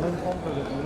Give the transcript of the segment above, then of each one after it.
Inform कर देता हूँ।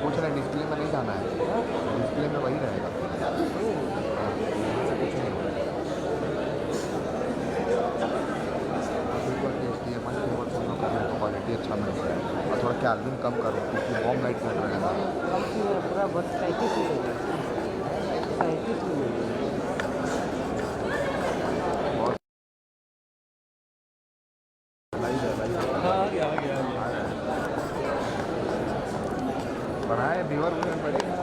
पूछ रहे डिस्प्ले में नहीं जाना है, डिस्प्ले में वही रहेगा। क्वालिटी अच्छा मिल रहा है और थोड़ा कैल्विन कम करो क्योंकि बॉम लाइट मिल रहा है पूरा बस 35 बनाए व्यूअर में पड़ेगा।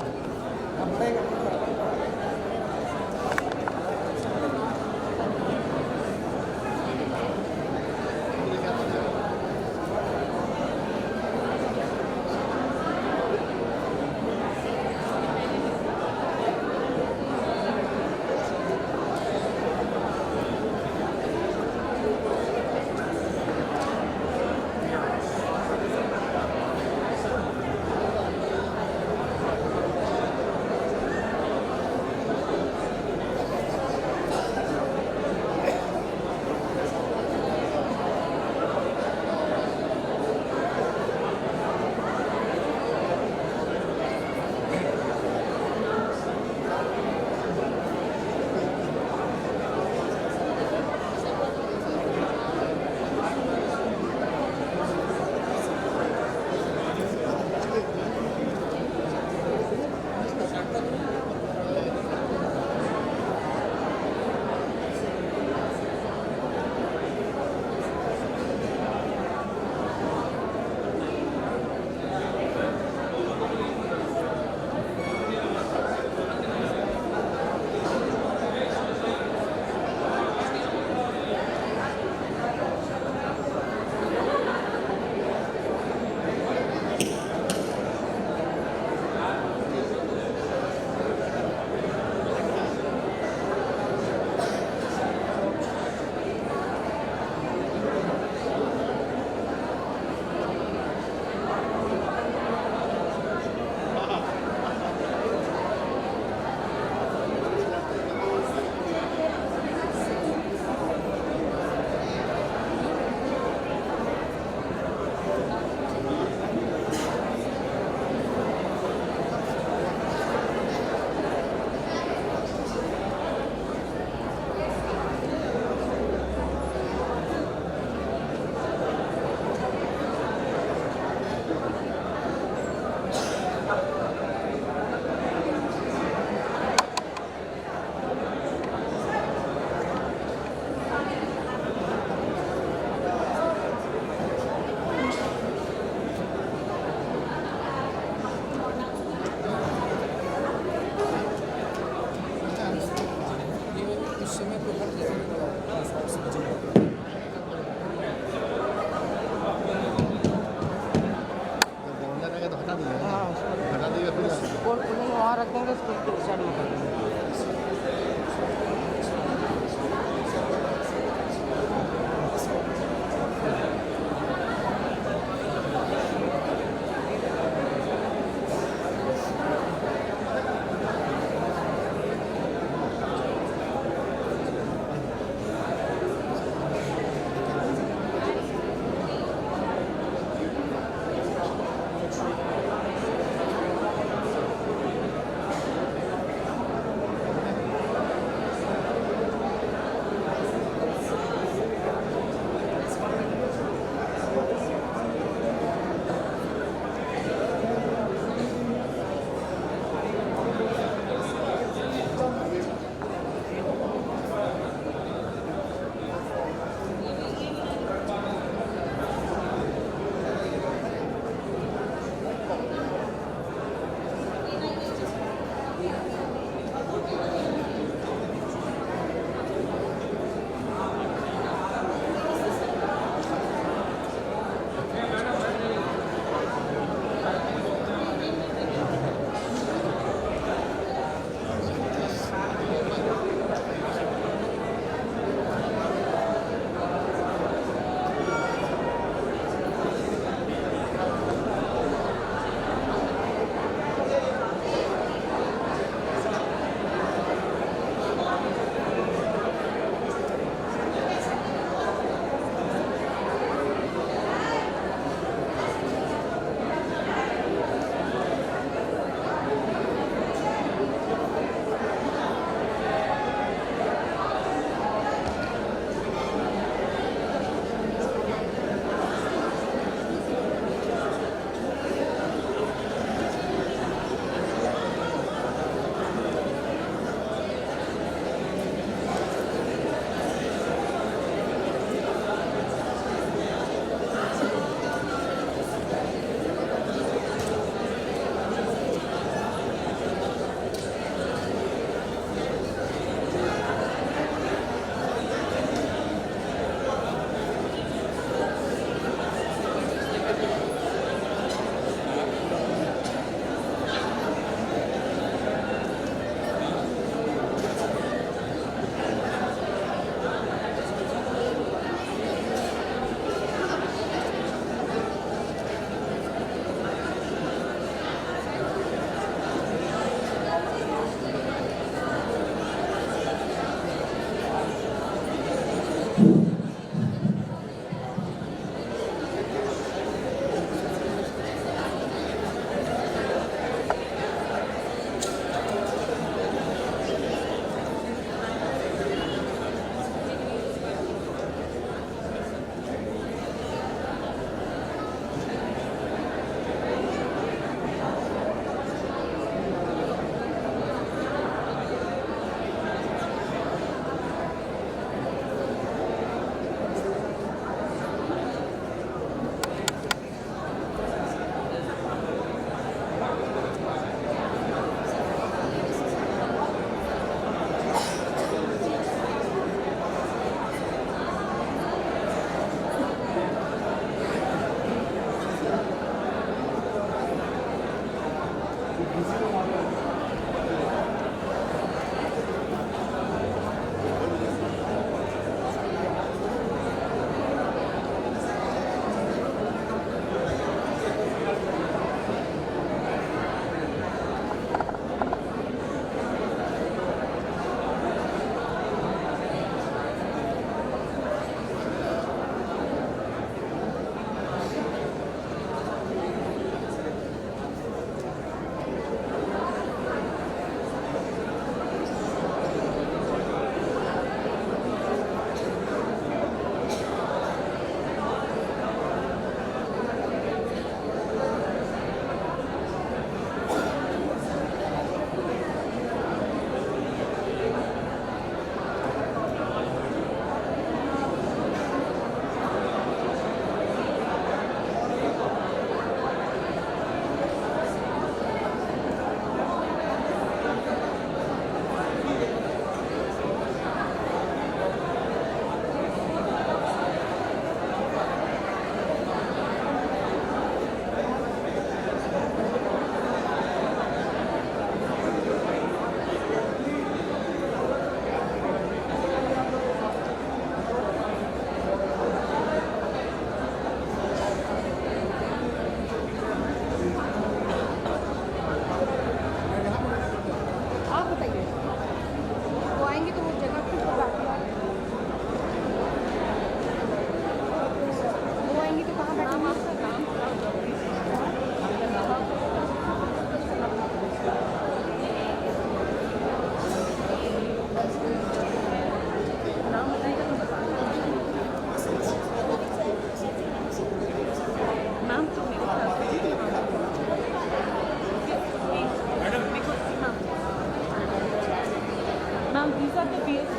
का स्टार्ट होता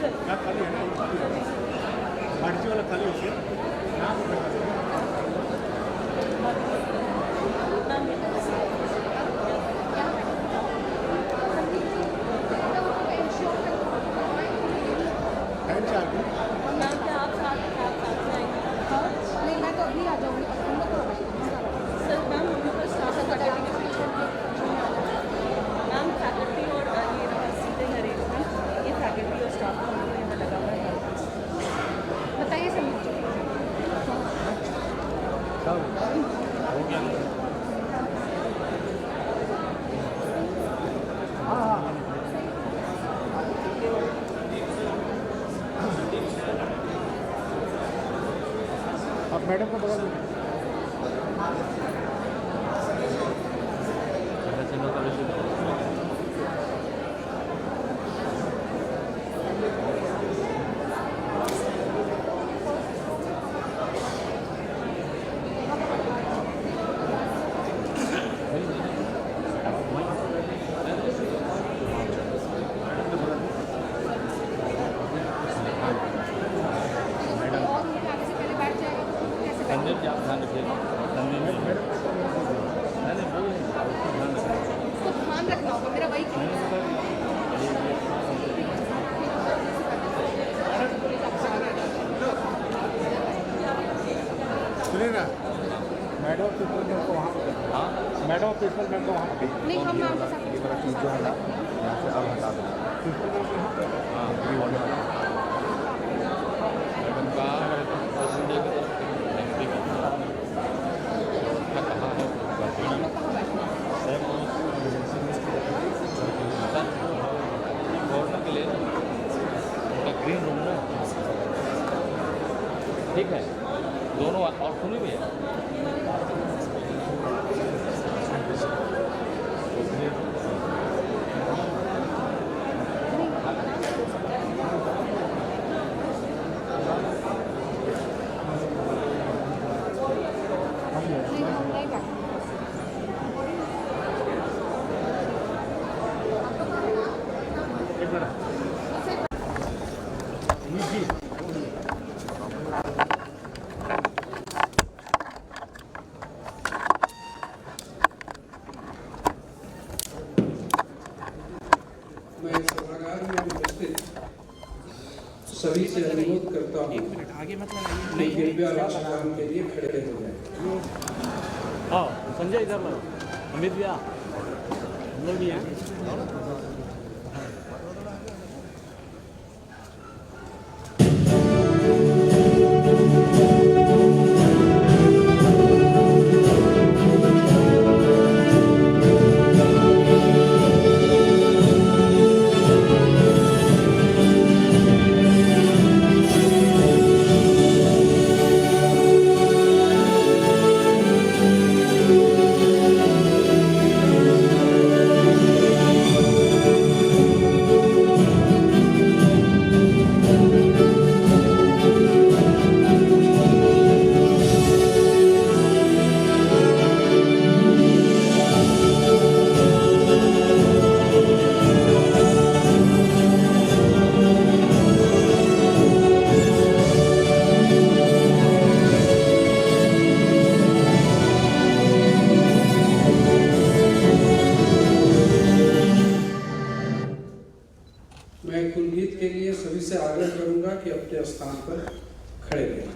खाली है ना, बाटी वाला खाली हो गया नाम नहीं मैं तो अभी आ जाऊँगी सर मैम मैम फैकल्टी और ये सीटिंग अरेंजमेंट ये फैकल्टी और स्टाफ का यहाँ लगा हुआ है बताइए सर हो गया अब मैडम को बता दो ध्यान रखना होगा मेरा वही सुनिए ना मैडम प्रिंसिपल मैम को वहाँ मैडम प्रिंसिपल मैम को वहाँ नहीं हम मैम के साथ ये वाला चीज़ जो है ना यहाँ से अब हटा दो। प्रिंसिपल मैम को यहाँ हाँ ये वाले वाला मैडम का संडे की तरफ एंट्री करना कहाँ है गवर्नर के लिए उनका ग्रीन रूम ना ठीक है दोनों और सुनी भी है मैं सभागार में उपस्थित सभी से अनुरोध करता हूँ कि कृपया राष्ट्रगान के लिए खड़े हो जाएं। हाँ संजय इधर लो अमित भैया हम लोग भी हैं मैं कुलगीत के लिए सभी से आग्रह करूंगा कि अपने स्थान पर खड़े रहें।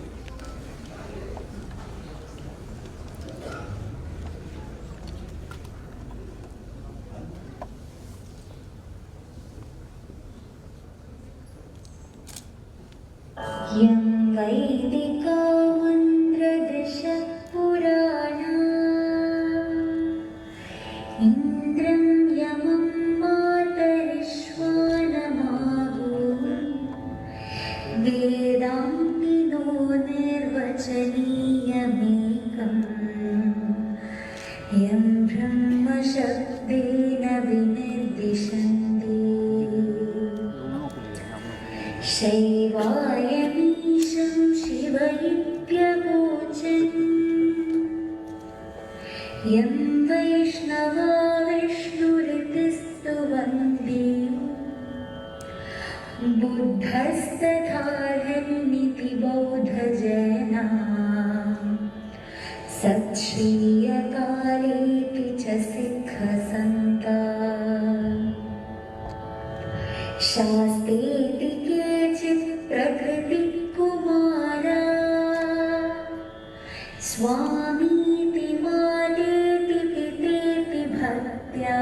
यं वैदिका मन्त्रदशः पुराणा इन्द्रं यमं मातरिश्वानमाहु वेदाङ्गिनो निर्वचनीयमेकम् यं ब्रह्मशब्देन विनिर्दिशन्ति शैवायमीशं शिवैप्यवोचन् यं वैष्णवा विष्णुरिति स्तुवन्ति बुद्धस्तथार्हन्निति बौद्धजैना सच्छ्रीयकालेऽपि च सिद्धसन्ता शास्तेति केचित् प्रकृतिकुमारा स्वामीति मातेति पितेति भक्त्या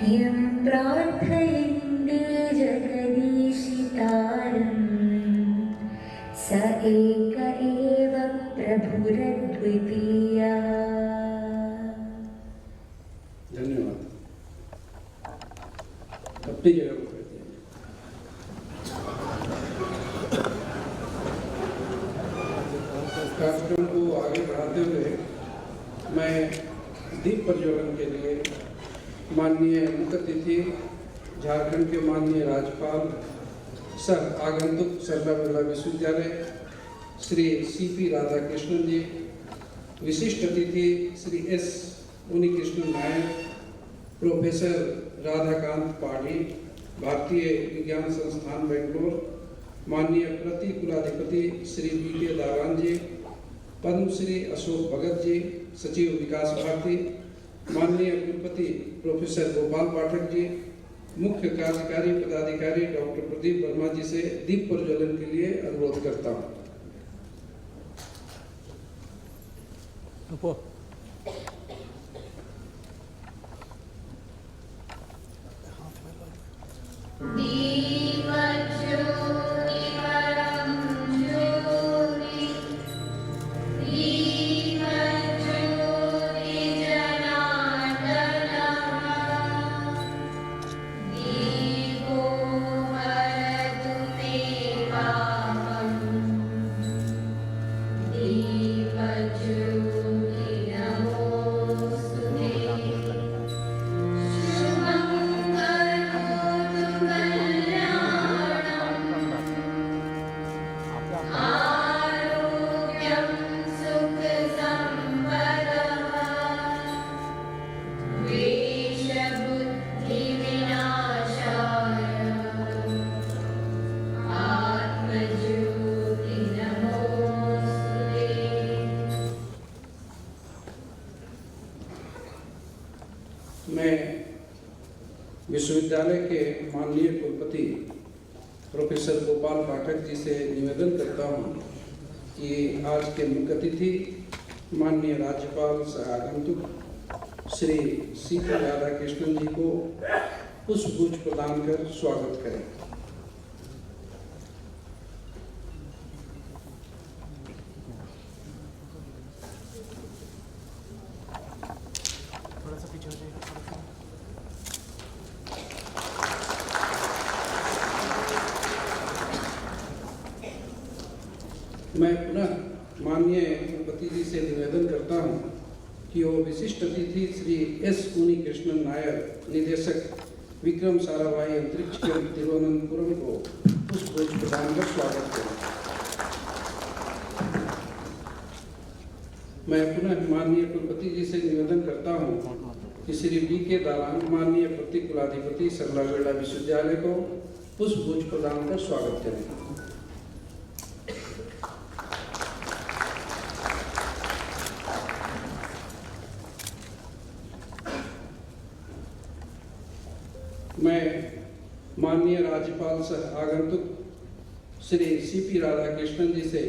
यं प्रार्थयन्ते जगदीशितारं स एक एव प्रभुरद्वितीया। धन्यवाद। अपनी जगह पर बैठिए। कार्यक्रम को आगे बढ़ाते हुए मैं दीप प्रज्वलन के लिए माननीय मुख्य अतिथि झारखंड के माननीय राज्यपाल सर आगंतुक सरला बिरला विश्वविद्यालय श्री सीपी राधाकृष्णन जी, विशिष्ट अतिथि श्री एस उनिकृष्णन नायक, प्रोफेसर राधाकांत पाढ़ी, भारतीय विज्ञान संस्थान बेंगलोर, माननीय प्रति कुलाधिपति श्री बी के दारान जी, पद्मश्री अशोक भगत जी, सचिव विकास भारती, माननीय कुलपति प्रोफेसर गोपाल पाठक जी, मुख्य कार्यकारी पदाधिकारी डॉक्टर प्रदीप वर्मा जी से दीप प्रज्वलन के लिए अनुरोध करता हूँ। मैं विश्वविद्यालय के माननीय कुलपति प्रोफेसर गोपाल पाठक जी से निवेदन करता हूं कि आज के मुख्य अतिथि माननीय राज्यपाल सह आगंतुक श्री सीपी राधाकृष्णन जी को पुष्पगुच्छ प्रदान कर स्वागत करें। मैं पुनः माननीय कुलपति जी से निवेदन करता हूं कि वो विशिष्ट अतिथि श्री एस उनिकृष्णन नायर, निदेशक विक्रम साराभाई अंतरिक्ष केंद्र तिरुवनंतपुरम को पुष्पगुच्छ प्रदान कर स्वागत करें। मैं पुनः माननीय कुलपति जी से निवेदन करता हूं कि श्री बी के दारान, माननीय प्रति कुलाधिपति सरला बिरला विश्वविद्यालय को पुष्पगुच्छ प्रदान कर स्वागत करें। मैं माननीय राज्यपाल सह आगंतुक श्री सीपी राधाकृष्णन जी से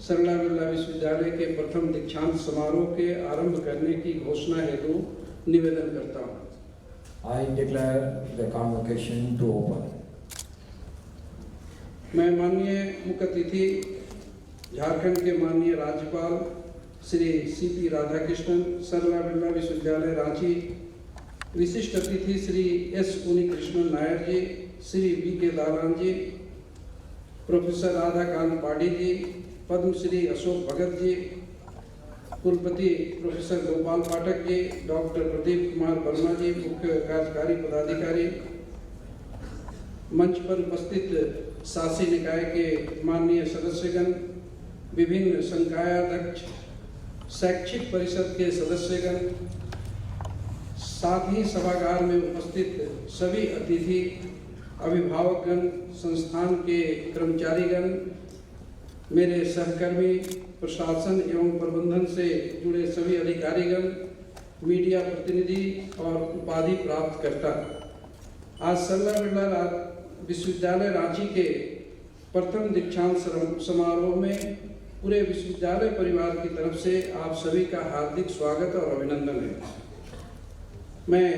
सरला बिरला विश्वविद्यालय के प्रथम दीक्षांत समारोह के आरंभ करने की घोषणा हेतु निवेदन करता हूं। I declare the convocation to open. मैं माननीय मुख्य अतिथि झारखंड के माननीय राज्यपाल श्री सीपी राधाकृष्णन, सरला बिरला विश्वविद्यालय रांची, विशिष्ट अतिथि श्री एस उनिकृष्णन नायर जी, श्री बी के दारान जी, प्रोफेसर राधाकांत पाढ़ी जी, पद्मश्री अशोक भगत जी, कुलपति प्रोफेसर गोपाल पाठक जी, डॉक्टर प्रदीप कुमार वर्मा जी, मुख्य कार्यकारी पदाधिकारी, मंच पर उपस्थित शासी निकाय के माननीय सदस्यगण, विभिन्न संकायाध्यक्ष, शैक्षिक परिषद के सदस्यगण, साथ ही सभागार में उपस्थित सभी अतिथि अभिभावकगण, संस्थान के कर्मचारीगण, मेरे सहकर्मी, प्रशासन एवं प्रबंधन से जुड़े सभी अधिकारीगण, मीडिया प्रतिनिधि और उपाधि प्राप्तकर्ता, आज सरला बिरला विश्वविद्यालय रांची के प्रथम दीक्षांत समारोह में पूरे विश्वविद्यालय परिवार की तरफ से आप सभी का हार्दिक स्वागत और अभिनंदन है। मैं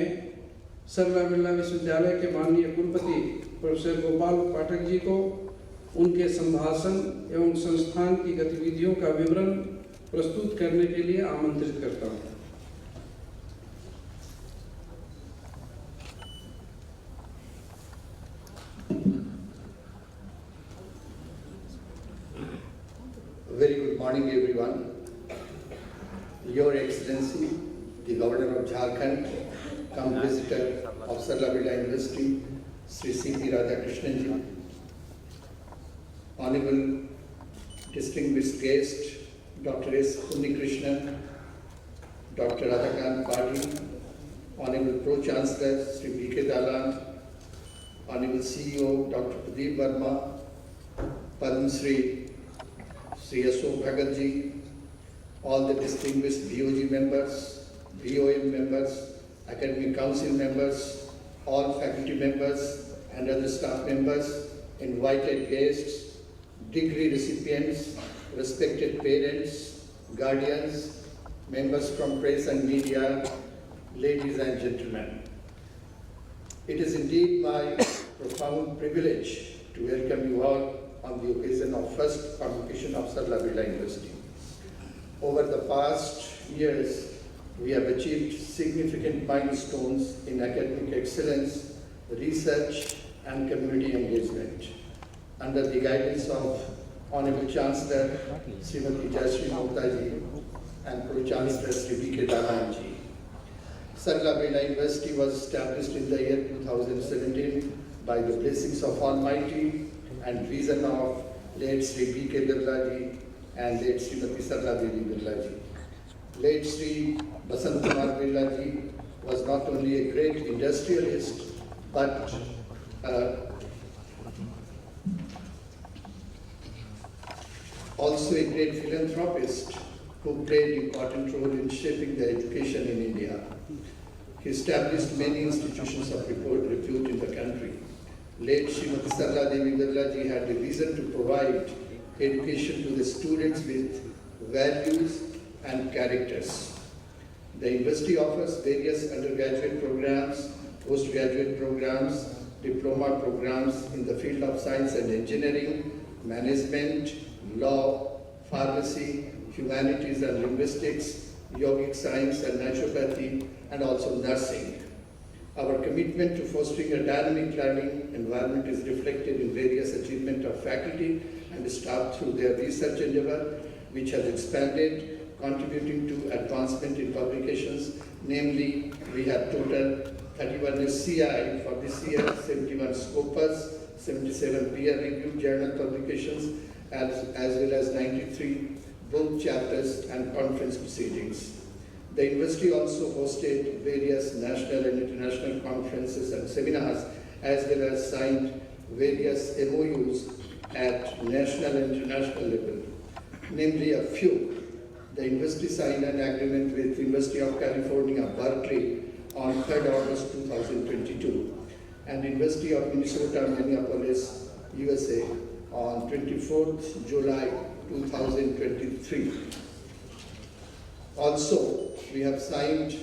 सरला बिरला विश्वविद्यालय के माननीय कुलपति प्रोफेसर गोपाल पाठक जी को उनके संभाषण एवं संस्थान की गतिविधियों का विवरण प्रस्तुत करने के लिए आमंत्रित करता हूँ। Very good morning, everyone. Your Excellency, the Governor of Jharkhand, come visitor of Sarala Birla University, Sri C.P. Radhakrishnan ji, Honorable distinguished guest, Dr. S. Unnikrishnan, Dr. Radhakant Padi, Honorable Pro-Chancellor, Sri B.K. Dalan, Honorable CEO, Dr. Pradeep Verma, Padma Shri Sri Ashok Bhagat ji, all the distinguished BOG members, BOM members, academic council members, all faculty members and other staff members, invited guests, degree recipients, respected parents, guardians, members from press and media, ladies and gentlemen. It is indeed my profound privilege to welcome you all on the occasion of first convocation of Sarala Birla University. Over the past years, we have achieved significant milestones in academic excellence, research and community engagement. Under the guidance of Honorable Chancellor Srimati Jayashree Muktaji and Pro-Chancellor Sri B.K. Dalanji, Sarala Birla University was established in the year 2017 by the blessings of Almighty and vision of late Sri B.K. Birla ji and late Srimati Sarala Birla ji. Late Sri Basant Kumar Birla ji was not only a great industrialist but also a great philanthropist who played an important role in shaping the education in India. He established many institutions of repute in the country. Late Srimati Sarala Birla ji had a vision to provide education to the students with values and characters. The university offers various undergraduate programs, postgraduate programs, diploma programs in the field of science and engineering, management, law, pharmacy, humanities and linguistics, yogic science and naturopathy, and also nursing. Our commitment to fostering a dynamic learning environment is reflected in various achievements of faculty and staff through their research endeavor, which has expanded, contributing to advancement in publications. Namely, we have total 31 SCI for this year, 71 Scopus, 77 peer-reviewed journal publications, as well as 93 book chapters and conference proceedings. The university also hosted various national and international conferences and seminars, as well as signed various MOUs at national and international level. Namely, a few. The university signed an agreement with University of California, Berkeley on 3rd August 2022 and University of Minnesota, Minneapolis, USA on 24th July 2023. Also, we have signed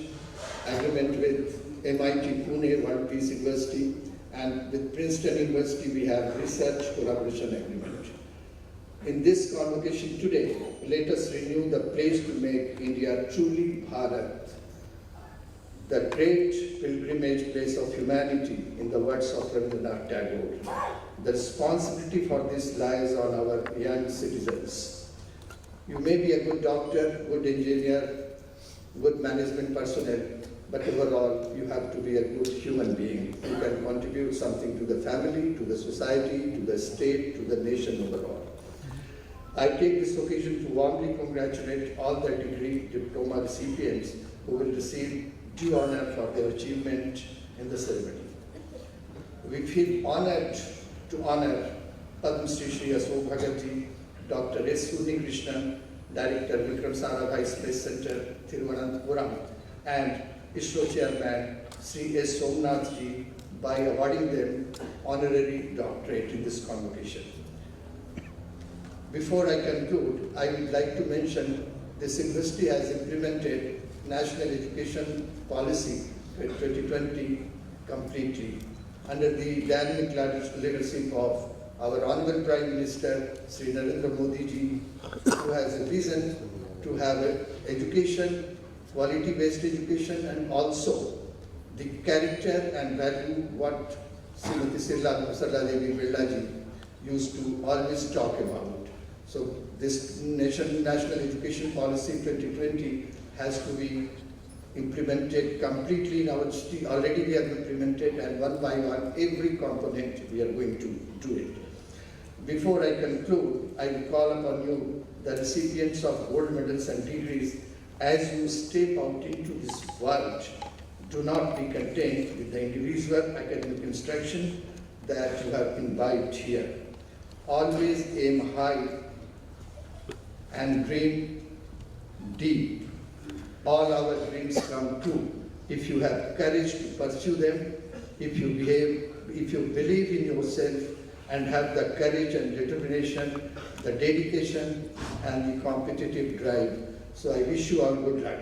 agreement with MIT Pune, World Peace University, and with Princeton University we have research collaboration agreement. In this convocation today, let us renew the pledge to make India truly Bharat, the great pilgrimage place of humanity, in the words of Rabindranath Tagore. The responsibility for this lies on our young citizens. You may be a good doctor, good engineer, good management personnel, but overall you have to be a good human being who can contribute something to the family, to the society, to the state, to the nation overall. I take this occasion to warmly congratulate all the degree diploma recipients who will receive due honor for their achievement in the ceremony. we feel honored to honor Padma Shri Shri Ashok Bhagat Ji, Dr. S. Krishnan, Director Vikram Sarabhai Space Center, Thiruvananthapuram, and ISRO Chairman Sri S. Somnath Ji by awarding them honorary doctorate in this convocation. Before I conclude, I would like to mention this university has implemented National Education Policy 2020 completely under the dynamic leadership of our Honorable Prime Minister Sri Narendra Modi Ji, who has a vision to have education, quality-based education, and also the character and value what Srimati Sarala Birla Ji used to always talk about. So this National Education Policy 2020 has to be implemented completely in our city. Already we have implemented, and one by one, every component we are going to do it. Before I conclude, I will call upon you, the recipients of gold medals and degrees, as you step out into this world, do not be content with the individual academic instruction that you have imbibed here. Always aim high and dream deep. All our dreams come true if you have courage to pursue them, if you believe in yourself and have the courage and determination, the dedication and the competitive drive. So I wish you all good luck.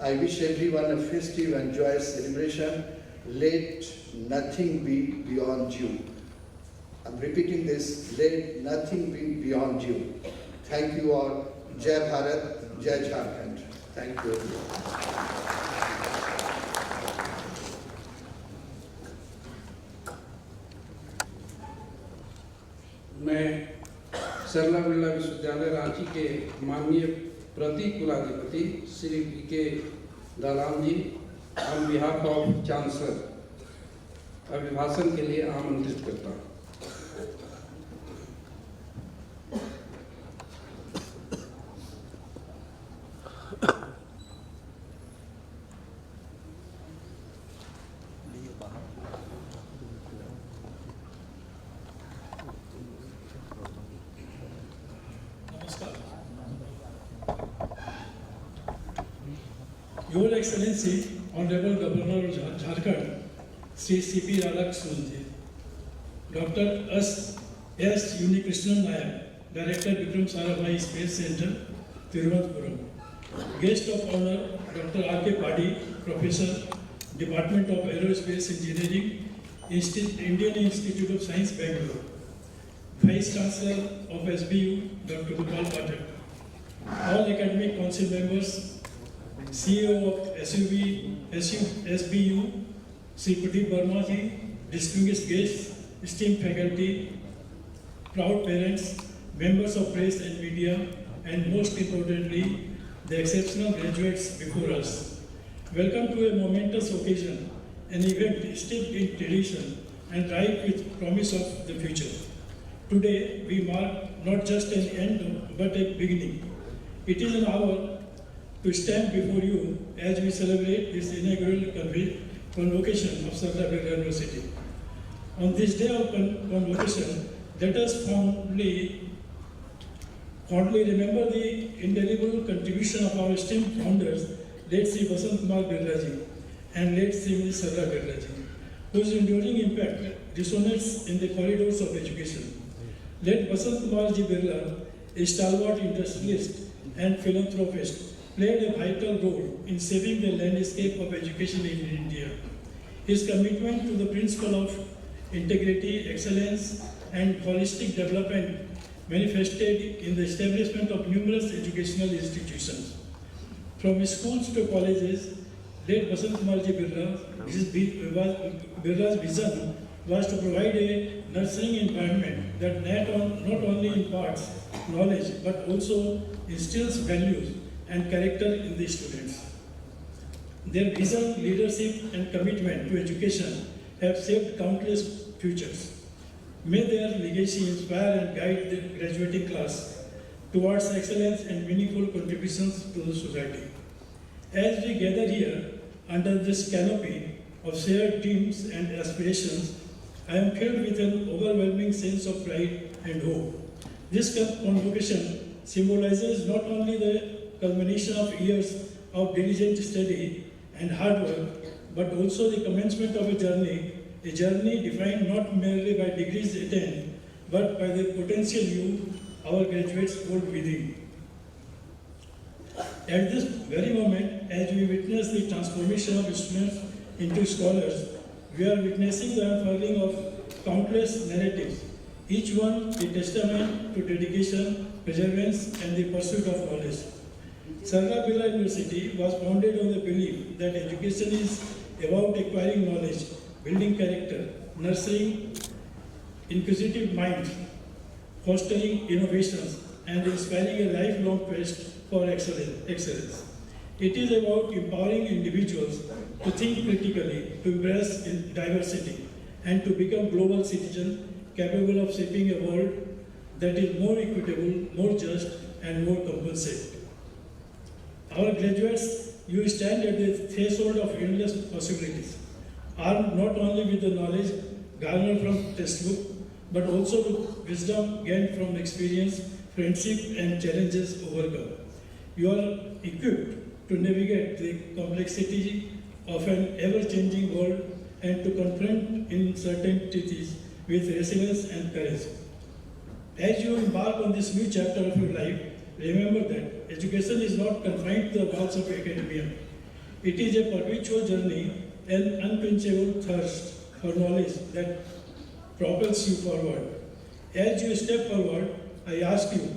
I wish everyone a festive and joyous celebration. Let nothing be beyond you. I'm repeating this, let nothing be beyond you. Thank you all. Jai Bharat, Jai Jharkhand. Thank you. मैं सरला बिरला विश्वविद्यालय रांची के माननीय प्रति कुलाधिपति श्री के दालाम जी on behalf of chancellor अभिभाषण के लिए आमंत्रित करता हूँ। Your Excellency, Honorable Governor of Jharkhand, Sri C.P. Radhakrishnan, Dr. S. Krishnan Nayak, Director Vikram Sarabhai Space Center, Thiruvananthapuram. Guest of Honor, Dr. R.K. Padi, Professor, Department of Aerospace Engineering, Indian Institute of Science, Bangalore. Vice Chancellor of SBU, Dr. Gopal Pathak. All academic council members, CEO of SBU, Sri Pradeep Verma ji, distinguished guests, esteemed faculty, proud parents, members of press and media, and most importantly, the exceptional graduates before us. Welcome to a momentous occasion, an event steeped in tradition and ripe with promise of the future. Today, we mark not just an end, but a beginning. It is an hour to stand before you as we celebrate this inaugural convocation of Sarala Birla University. On this day of convocation, let us fondly remember the indelible contribution of our esteemed founders, late Sri Basant Kumar Birla Ji and late Sri Sarala Birla Ji, whose enduring impact resonates in the corridors of education. Let Basant Kumar Ji Birla, a stalwart industrialist and philanthropist, played a vital role in shaping the landscape of education in India. His commitment to the principle of integrity, excellence, and holistic development manifested in the establishment of numerous educational institutions. From schools to colleges, late Basant Kumar Ji Birla's vision was to provide a nurturing environment that not only imparts knowledge but also instills values and character in the students. Their vision, leadership, and commitment to education have shaped countless futures. May their legacy inspire and guide the graduating class towards excellence and meaningful contributions to the society. As we gather here under this canopy of shared dreams and aspirations, I am filled with an overwhelming sense of pride and hope. This convocation symbolizes not only the culmination of years of diligent study and hard work, but also the commencement of a journey defined not merely by degrees attained, but by the potential you, our graduates, hold within. At this very moment, as we witness the transformation of students into scholars, we are witnessing the unfurling of countless narratives, each one a testament to dedication, perseverance, and the pursuit of knowledge. Sarala Birla University was founded on the belief that education is about acquiring knowledge, building character, nurturing inquisitive minds, fostering innovations, and inspiring a lifelong quest for excellence. It is about empowering individuals to think critically, to embrace diversity, and to become global citizens capable of shaping a world that is more equitable, more just, and more compassionate. Our graduates, you stand at the threshold of endless possibilities, armed not only with the knowledge garnered from textbook, but also with wisdom gained from experience, friendship, and challenges overcome. You are equipped to navigate the complexity of an ever-changing world and to confront uncertainties with resilience and courage. As you embark on this new chapter of your life, remember that education is not confined to the walls of academia. It is a perpetual journey, an unquenchable thirst for knowledge that propels you forward. As you step forward, I ask you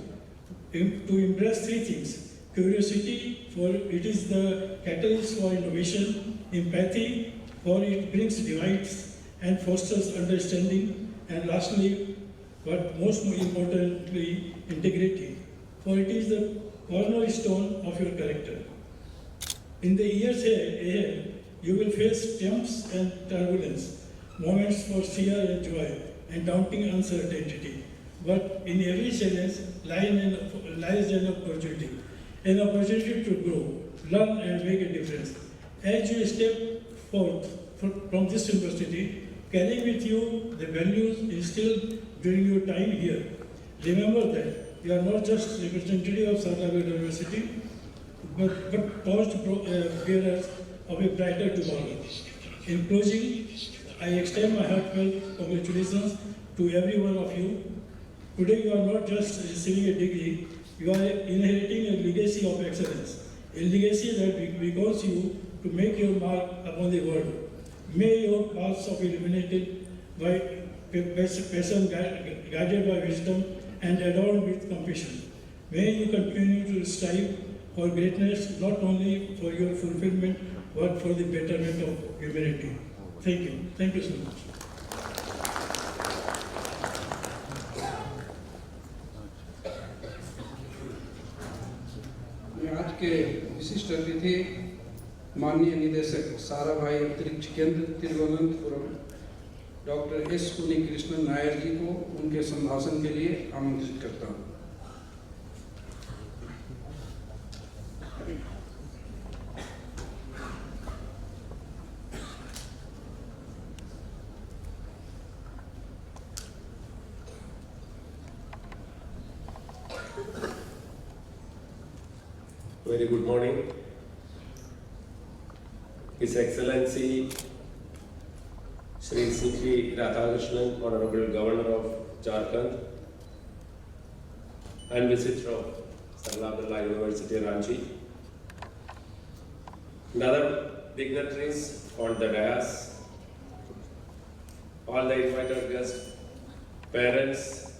to embrace three things. Curiosity, for it is the catalyst for innovation. Empathy, for it brings divides and fosters understanding. And lastly, but most importantly, integrity, for it is the cornerstone of your character. In the years ahead, you will face triumphs and turbulence, moments for fear and joy, and daunting uncertainty. But in every challenge lies an opportunity to grow, learn, and make a difference. As you step forth from this university, carry with you the values instilled during your time here. Remember that you are not just representative of Sarala Birla University, but torch bearers of a brighter tomorrow. In closing, I extend my heartfelt congratulations to every one of you. Today you are not just receiving a degree, you are inheriting a legacy of excellence, a legacy that beckons you to make your mark upon the world. May your paths be illuminated by passion, guided by wisdom, and adorned with compassion. May you continue to strive for greatness, not only for your fulfillment, but for the betterment of humanity. Thank you. Thank you so much. आज के विशिष्ट अतिथि माननीय निदेशक सारा भाई अंतरिक्ष केंद्र तिरुवनंतपुरम डॉक्टर एस कृष्णन नायर जी को उनके संभाषण के लिए आमंत्रित करता हूँ। Very good morning. His Excellency Shri C.P. Radhakrishnan, Honorable Governor of Jharkhand, and Visitor of Sarala Birla University, Ranchi, and other dignitaries on the dais, all the invited guests, parents,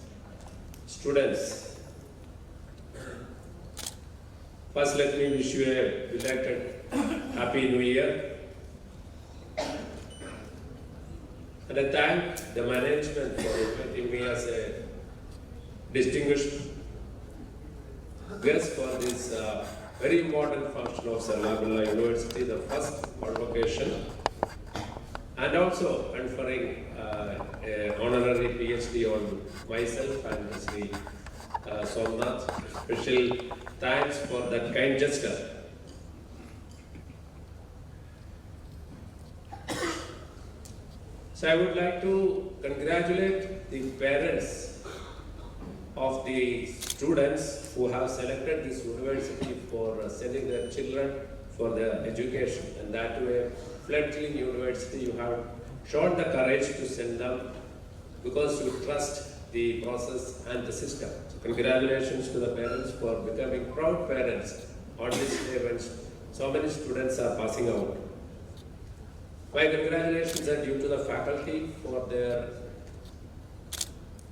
students. First, let me wish you a belated Happy New Year. And I thank the management for inviting me as a distinguished guest for this very important function of Sarala Birla University, the first convocation, and also conferring an honorary PhD on myself and Sri Somnath. Special thanks for that kind gesture. So I would like to congratulate the parents of the students who have selected this university for sending their children for their education. And that way, fledgling university, you have shown the courage to send them because you trust the process and the system. So congratulations to the parents for becoming proud parents on this day when so many students are passing out. My congratulations are due to the faculty for their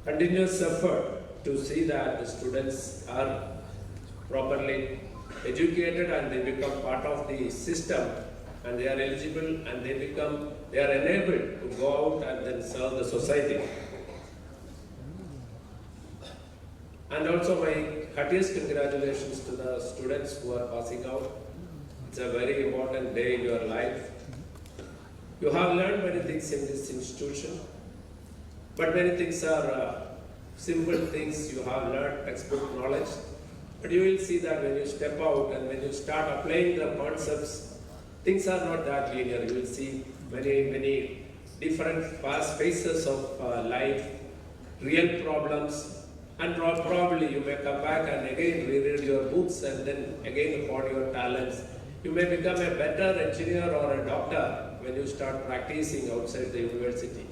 continuous effort to see that the students are properly educated and they become part of the system and they are eligible and they are enabled to go out and then serve the society. And also my heartiest congratulations to the students who are passing out. It's a very important day in your life. You have learned many things in this institution, but many things are simple things you have learned, textbook knowledge. But you will see that when you step out and when you start applying the concepts, things are not that linear. You will see many different fast phases of life, real problems, and probably you may come back and again reread your books and then again upon your talents. You may become a better engineer or a doctor when you start practicing outside the university.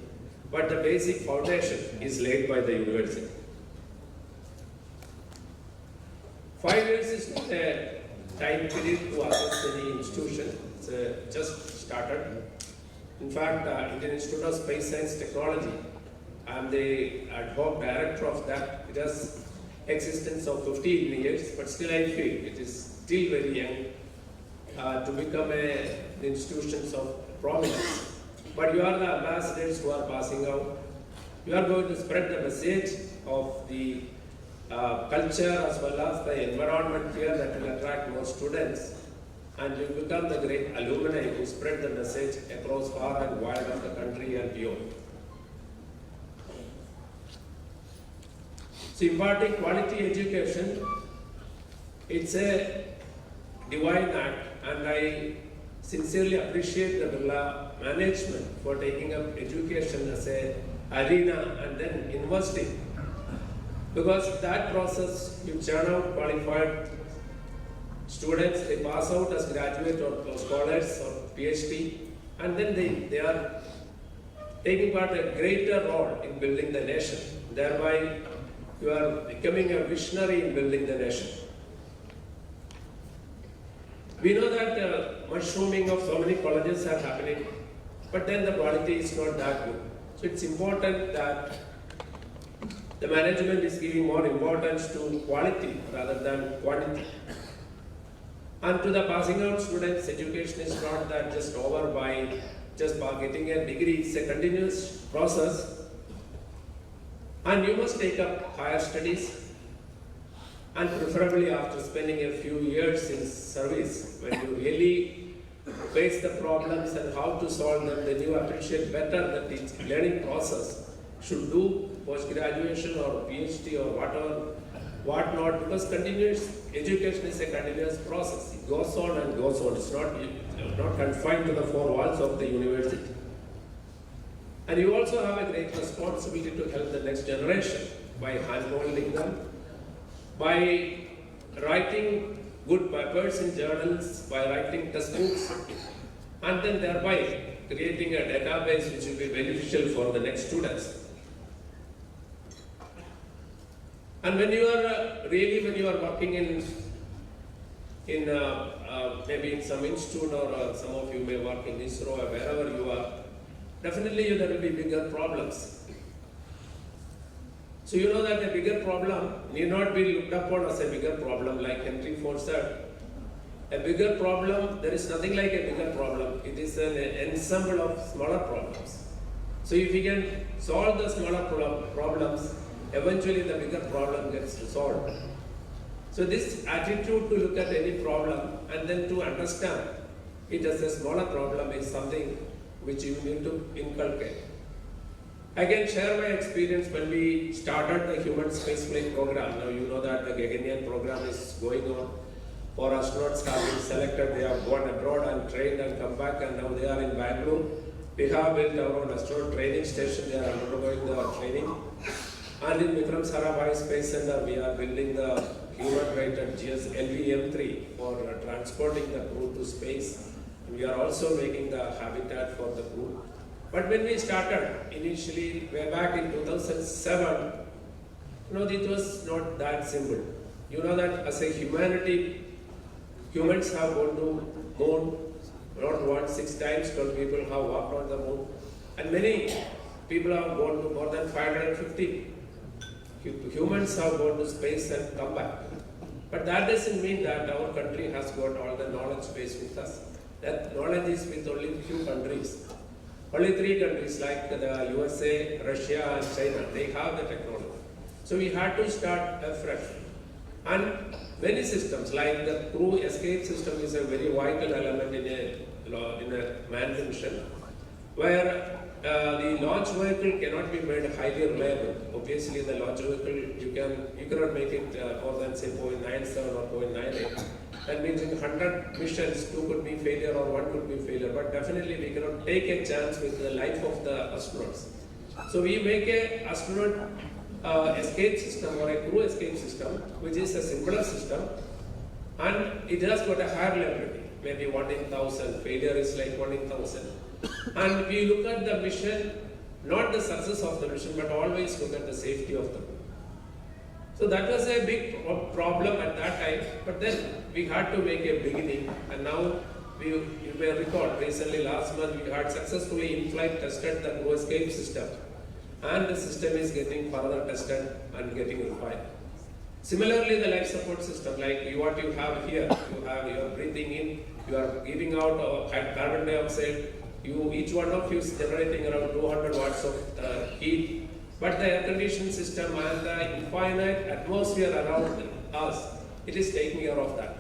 But the basic foundation is laid by the university. 5 years is not a time period to assess any institution. It's just started. In fact, Indian Institute of Space Science Technology, I am the ad hoc director of that. It has existence of 15 years, but still I feel it is still very young to become an institution of prominence. But you are the ambassadors who are passing out. You are going to spread the message of the culture as well as the environment here that will attract more students. And you become the great alumni who spread the message across far and wide of the country and beyond. So imparting quality education, it's a divine act, and I sincerely appreciate the Birla management for taking up education as a arena and then investing. Because that process, you churn out qualified students, they pass out as graduate or scholars or PhD, and then they are taking part a greater role in building the nation. Thereby, you are becoming a visionary in building the nation. We know that mushrooming of so many colleges are happening, but then the quality is not that good. So it's important that the management is giving more importance to quality rather than quantity. And to the passing out students, education is not that just over by just by getting a degree. It's a continuous process. And you must take up higher studies, and preferably after spending a few years in service, when you really face the problems and how to solve them, then you appreciate better that the learning process should do post-graduation or PhD or whatnot, because continuous education is a continuous process. It goes on and goes on. It's not confined to the four walls of the university. And you also have a great responsibility to help the next generation by hand-holding them, by writing good papers in journals, by writing textbooks, and then thereby creating a database which will be beneficial for the next students. And when you are working in maybe in some institute or some of you may work in ISRO or wherever you are, definitely there will be bigger problems. So you know that a bigger problem need not be looked upon as a bigger problem, like Henry Ford said. A bigger problem, there is nothing like a bigger problem. It is an ensemble of smaller problems. So if we can solve the smaller problems, eventually the bigger problem gets resolved. So this attitude to look at any problem and then to understand it as a smaller problem is something which you need to inculcate. I can share my experience when we started the human spaceflight program. Now you know that the Gaganyaan program is going on. Four astronauts have been selected, they have gone abroad and trained and come back, and now they are in Bangalore. We have built our own astronaut training station. They are undergoing the training. And in Vikram Sarabhai Space Center, we are building the human-rated GS LV-M3 for transporting the crew to space. We are also making the habitat for the crew. But when we started, initially, way back in 2007, it was not that simple. You know that as a humanity, humans have gone to moon, not 1, 6 times, 12 people have walked on the moon. And many people have gone to more than 550. Humans have gone to space and come back. But that doesn't mean that our country has got all the knowledge base with us. That knowledge is with only few countries. Only 3 countries like the USA, Russia and China, they have the technology. So we had to start afresh. And many systems like the crew escape system is a very vital element in a manned mission, where the launch vehicle cannot be made highly reliable. Obviously, the launch vehicle, you cannot make it more than say 0.97 or 0.98. That means in 100 missions, 2 could be failure or 1 could be failure. But definitely, we cannot take a chance with the life of the astronauts. So we make a astronaut escape system or a crew escape system, which is a simpler system, and it has got a higher reliability. Maybe 1 in 1,000. Failure is like 1 in 1,000. And we look at the mission, not the success of the mission, but always look at the safety of the crew. So that was a big problem at that time, but then we had to make a beginning, and now you may recall recently last month we had successfully in-flight tested the crew escape system, and the system is getting further tested and getting refined. Similarly, the life support system, like what you have here, you are breathing in, you are giving out carbon dioxide, each one of you is generating around 200 watts of heat, but the air conditioning system and the infinite atmosphere around us, it is taking care of that.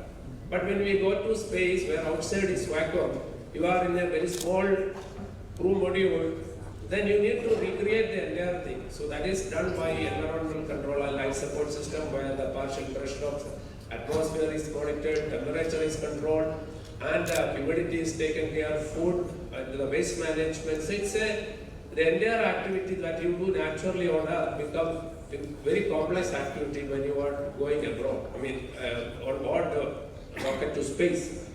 But when we go to space where outside is vacuum, you are in a very small crew module, then you need to recreate the entire thing. So that is done by environmental control and life support system, where the partial pressure of atmosphere is monitored, temperature is controlled, and humidity is taken care, food and the waste management. So it's the entire activity that you do naturally on Earth become a very complex activity when you are going abroad. On board the rocket to space.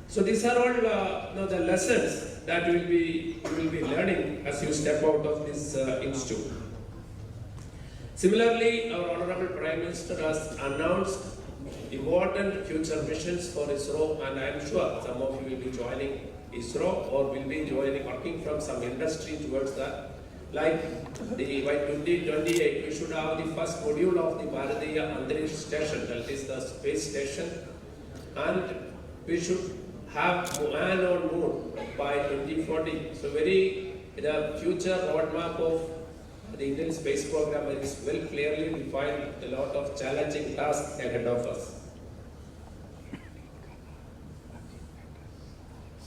So these are all the lessons that you will be learning as you step out of this institute. Similarly, our Honorable Prime Minister has announced important future missions for ISRO, and I am sure some of you will be joining ISRO or will be working from some industry towards that. Like by 2028, we should have the first module of the Bharatiya Antariksha Station, that is the space station, and we should have man on moon by 2040. So the future roadmap of the Indian space program is well clearly defined, a lot of challenging tasks ahead of us.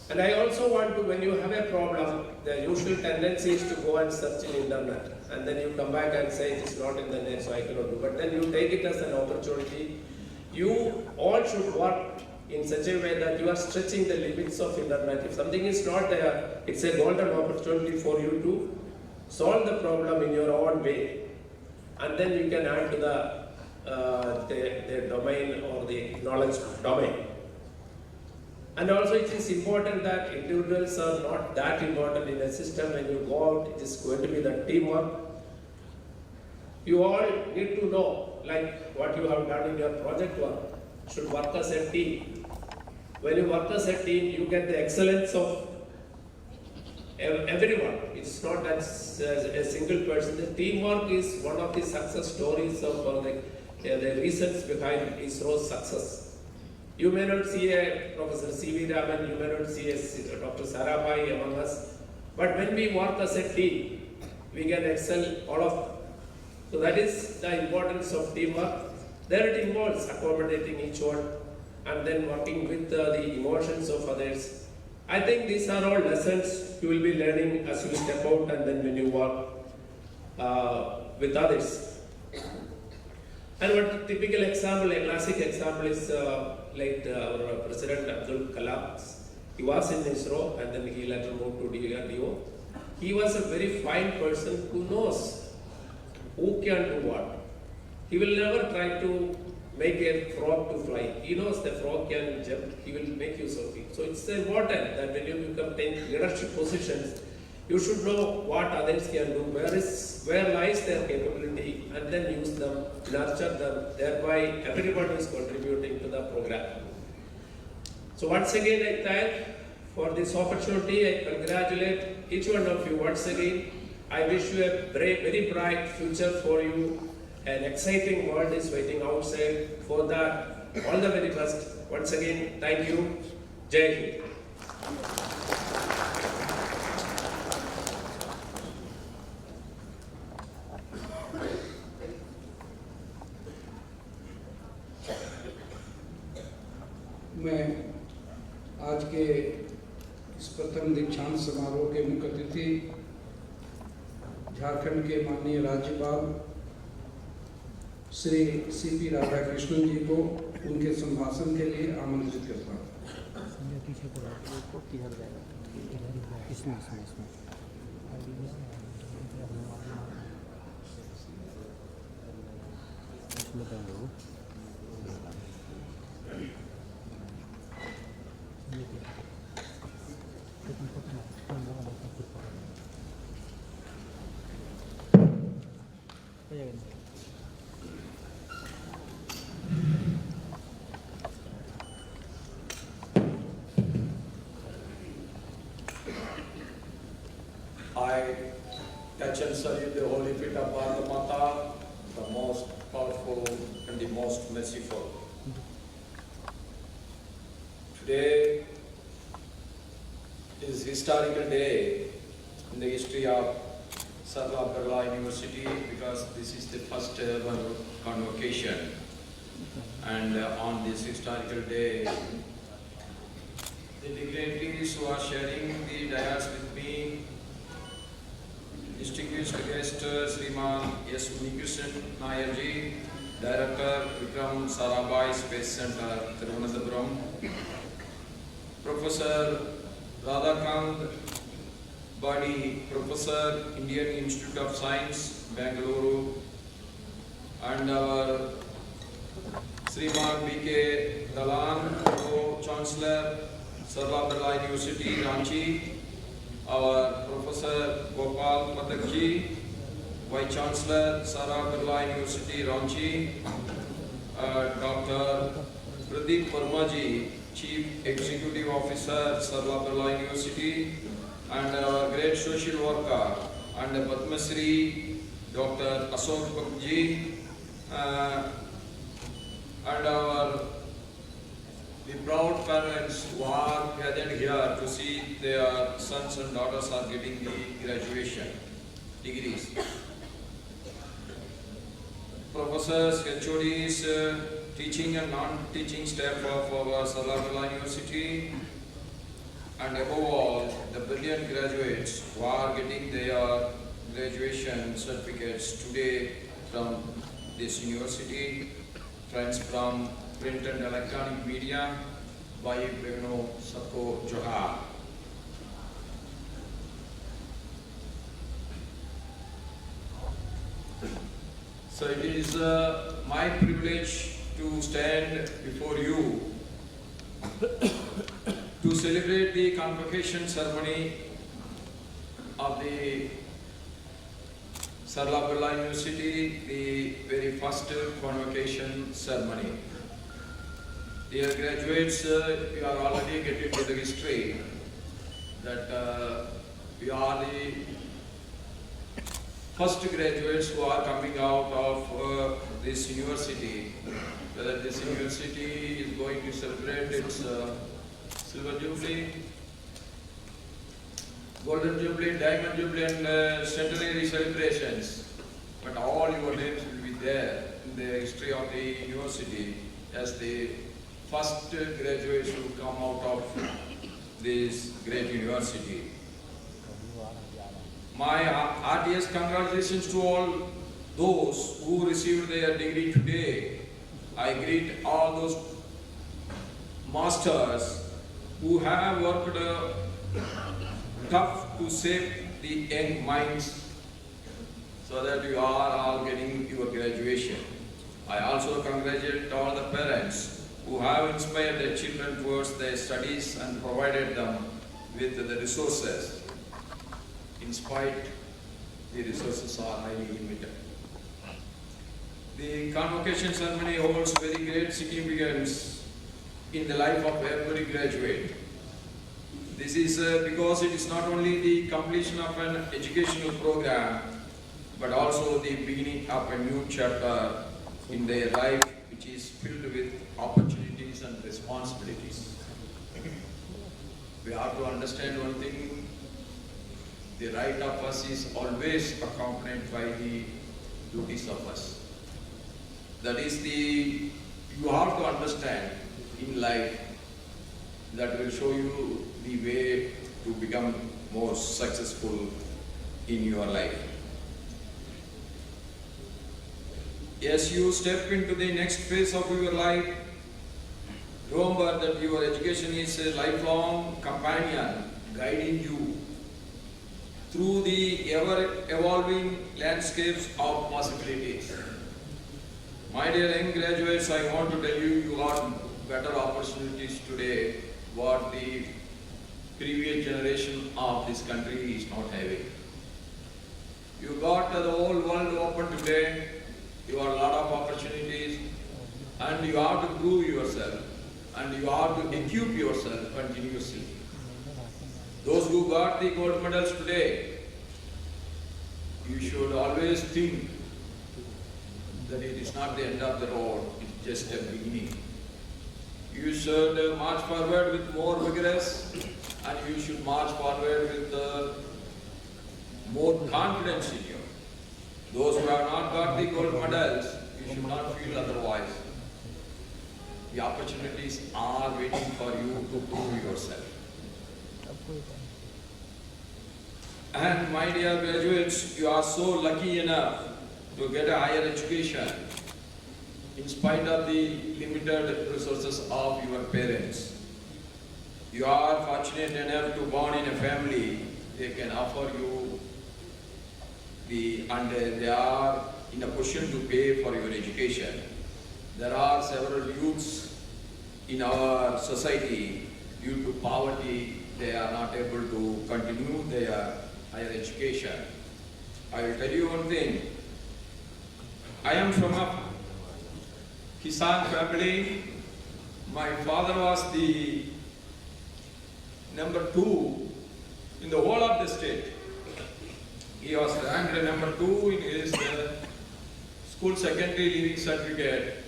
And I also want to, when you have a problem, the usual tendency is to go and search in internet, and then you come back and say it is not in the net, so I cannot do. But then you take it as an opportunity. You all should work in such a way that you are stretching the limits of internet. If something is not there, it's a golden opportunity for you to solve the problem in your own way, and then you can add to the domain or the knowledge domain. And also it is important that individuals are not that important in a system. When you go out, it is going to be the teamwork. You all need to know, like what you have done in your project work, should work as a team. When you work as a team, you get the excellence of everyone. It's not as a single person. The teamwork is one of the success stories of the reasons behind ISRO's success. You may not see a Professor C.V. Raman, you may not see a Dr. Sarabhai among us, but when we work as a team, we can excel all of them. So that is the importance of teamwork. There it involves accommodating each one and then working with the emotions of others. I think these are all lessons you will be learning as you step out and then when you work with others. And one typical example, a classic example is like our President Abdul Kalam. He was in ISRO and then he later moved to DRDO. He was a very fine person who knows who can do what. He will never try to make a frog to fly. He knows the frog can jump, he will make use of it. So it's important that when you take leadership positions, you should know what others can do, where lies their capability, and then use them, nurture them, thereby everyone is contributing to the program. So once again I thank for this opportunity. I congratulate each one of you once again. I wish you a very bright future for you. An exciting world is waiting outside. For that, all the very best. Once again, thank you. Jai Hind. मैं आज के इस प्रथम दीक्षांत समारोह के मुख्य अतिथि झारखंड के माननीय राज्यपाल श्री सीपी राधाकृष्णन जी को उनके संभाषण के लिए आमंत्रित करता हूँ। I touch and salute the holy feet of Bharata Mata, the most powerful and the most merciful. Today is historical day in the history of Sarala Birla University because this is the first ever convocation. And on this historical day, the dignitaries who are sharing the dais with me, distinguished guest Sriman S. Unikusan Nayarji, Director Vikram Sarabhai Space Center, Thiruvananthapuram, Professor Radhakant Badi, Professor, Indian Institute of Science, Bangalore, and our Sriman B.K. Dalan, Pro-Chancellor, Sarala Birla University, Ranchi, our Professor Gopal Pathakji, Vice Chancellor, Sarala Birla University, Ranchi, Dr. Pradeep Vermaji, Chief Executive Officer, Sarala Birla University, and our great social worker and Padma Shri, Dr. Ashok Bakji, and the proud parents who are gathered here to see their sons and daughters are getting the graduation degrees. Professors, HODs, teaching and non-teaching staff of our Sarala Birla University, and above all, the brilliant graduates who are getting their graduation certificates today from this university, friends from print and electronic media, Bhai Bheno Sabko Johar. So it is my privilege to stand before you to celebrate the convocation ceremony of the Sarala Birla University, the very first convocation ceremony. Dear graduates, you are already getting to the history that we are the first graduates who are coming out of this university. Whether this university is going to celebrate its Silver Jubilee, Golden Jubilee, Diamond Jubilee, and centenary celebrations. But all your names will be there in the history of the university as the first graduates who come out of this great university. My heartiest congratulations to all those who received their degree today. I greet all those masters who have worked tough to shape the young minds so that you are all getting your graduation. I also congratulate all the parents who have inspired their children towards their studies and provided them with the resources. In spite, the resources are highly limited. The convocation ceremony holds very great significance in the life of every graduate. This is because it is not only the completion of an educational program, but also the beginning of a new chapter in their life, which is filled with opportunities and responsibilities. We have to understand one thing: the right of us is always accompanied by the duties of us. That is you have to understand in life that will show you the way to become more successful in your life. As you step into the next phase of your life, remember that your education is a lifelong companion guiding you through the ever-evolving landscapes of possibilities. My dear young graduates, I want to tell you, you got better opportunities today what the previous generation of this country is not having. You got the whole world open today. You got a lot of opportunities, and you have to prove yourself, and you have to equip yourself continuously. Those who got the gold medals today, you should always think that it is not the end of the road, it's just a beginning. You should march forward with more vigorous, and you should march forward with more confidence in you. Those who have not got the gold medals, you should not feel otherwise. The opportunities are waiting for you to prove yourself. And my dear graduates, you are so lucky enough to get a higher education in spite of the limited resources of your parents. You are fortunate enough to born in a family, they can offer you and they are in a position to pay for your education. There are several youths in our society, due to poverty, they are not able to continue their higher education. I will tell you one thing. I am from a Kisan family. My father was the number 2 in the whole of the state. He was ranked number 2 in his school secondary leaving certificate,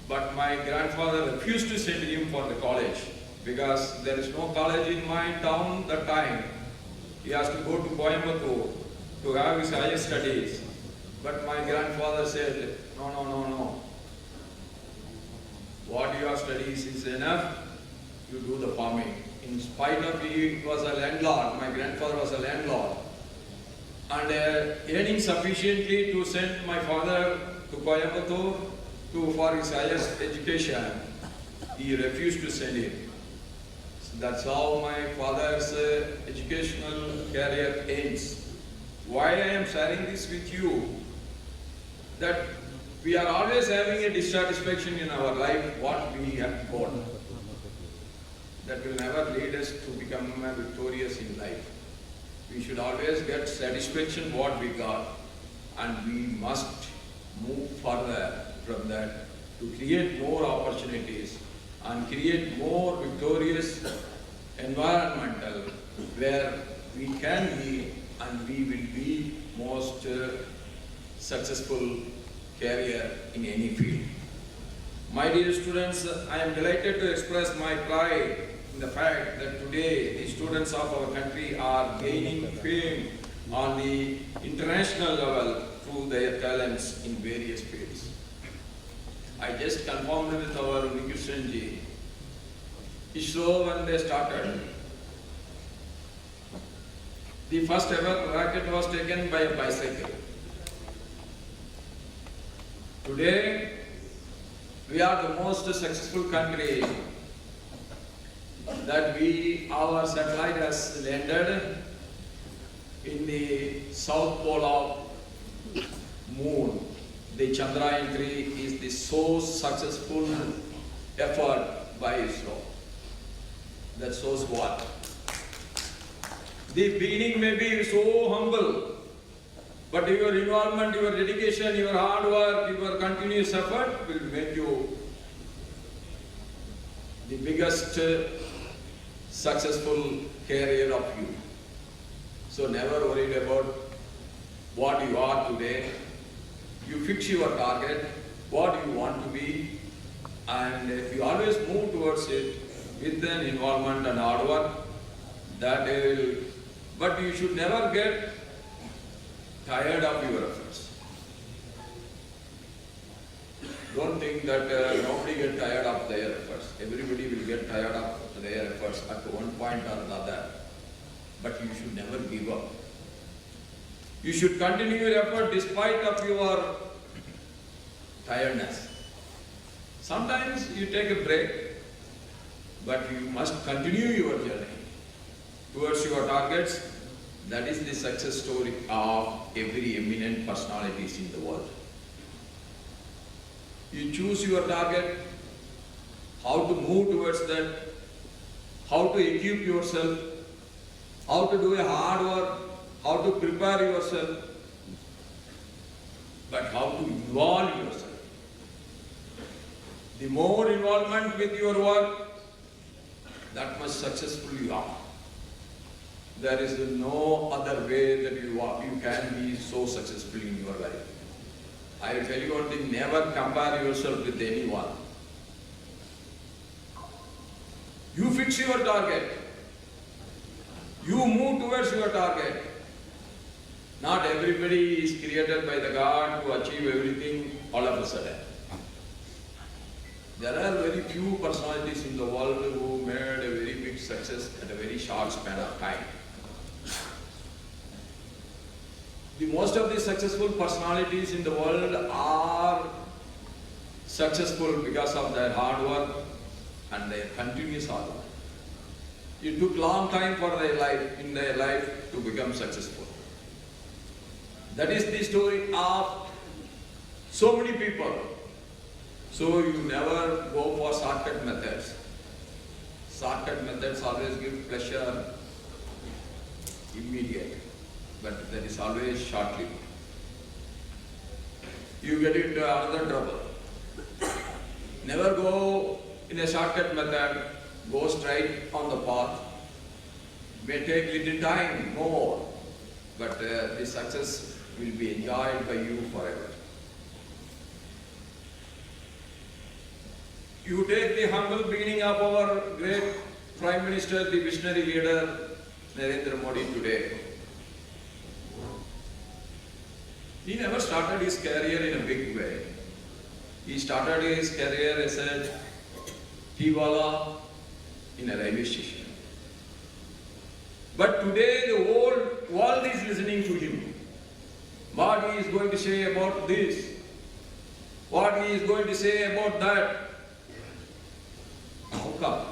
but my grandfather refused to send him for the college because there is no college in my town that time. He has to go to Coimbatore to have his higher studies. But my grandfather said, no. What your studies is enough, you do the farming. In spite of he was a landlord, my grandfather was a landlord, and earning sufficiently to send my father to Coimbatore for his highest education, he refused to send him. So that's how my father's educational career ends. Why I am sharing this with you? That we are always having a dissatisfaction in our life, what we have got. That will never lead us to become victorious in life. We should always get satisfaction what we got, and we must move further from that to create more opportunities and create more victorious environmental where we can be and we will be most successful career in any field. My dear students, I am delighted to express my pride in the fact that today the students of our country are gaining fame on the international level through their talents in various fields. I just confirmed with our Nikishanji, ISRO when they started, the first ever rocket was taken by a bicycle. Today, we are the most successful country that our satellite has landed in the south pole of moon. The Chandrayaan-3 is the so successful effort by ISRO. That shows what? The beginning may be so humble, but your involvement, your dedication, your hard work, your continuous effort will make you the biggest successful career of you. So never worry about what you are today. You fix your target, what you want to be, and you always move towards it with an involvement and hard work. That will, but you should never get tired of your efforts. Don't think that nobody gets tired of their efforts. Everybody will get tired of their efforts at one point or another. But you should never give up. You should continue your effort despite of your tiredness. Sometimes you take a break, but you must continue your journey towards your targets. That is the success story of every eminent personalities in the world. You choose your target, how to move towards that, how to equip yourself, how to do a hard work, how to prepare yourself, but how to involve yourself. The more involvement with your work, that much successful you are. There is no other way that you can be so successful in your life. I will tell you one thing, never compare yourself with anyone. You fix your target. You move towards your target. Not everybody is created by the God to achieve everything all of a sudden. There are very few personalities in the world who made a very big success at a very short span of time. The most of the successful personalities in the world are successful because of their hard work and their continuous hard work. It took long time for their life to become successful. That is the story of so many people. So you never go for shortcut methods. Shortcut methods always give pleasure immediate, but that is always short-lived. You get into another trouble. Never go in a shortcut method, go straight on the path. It may take little time, more, but the success will be enjoyed by you forever. You take the humble beginning of our great Prime Minister, the visionary leader, Narendra Modi today. He never started his career in a big way. He started his career as a tea-wala in a railway station. But today the whole world is listening to him. What he is going to say about this, what he is going to say about that. How come?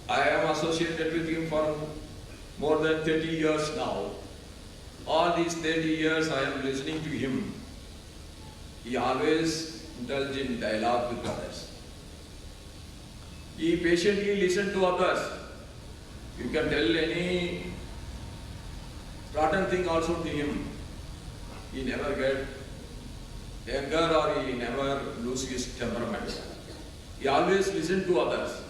I am associated with him for more than 30 years now. All these 30 years I am listening to him. He always indulged in dialogue with others. He patiently listened to others. You can tell any rotten thing also to him. He never get anger or he never lose his temperament. He always listened to others.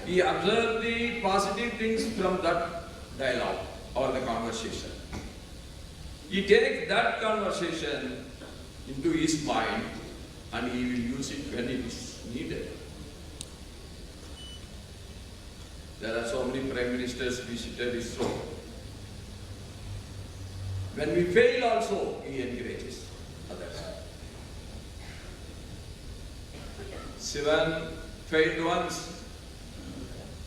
He observed the positive things from that dialogue or the conversation. He takes that conversation into his mind and he will use it when it is needed. There are so many prime ministers visited ISRO. When we fail also, he encourages others. Sivan failed once,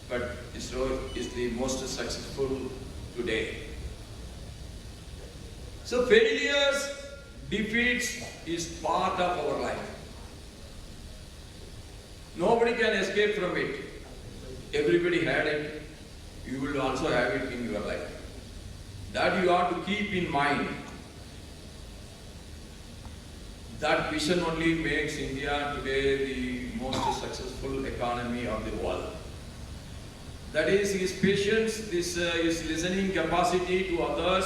but ISRO is the most successful today. So failures, defeats is part of our life. Nobody can escape from it. Everybody had it. You will also have it in your life. That you have to keep in mind. That vision only makes India today the most successful economy of the world. That is his patience, his listening capacity to others,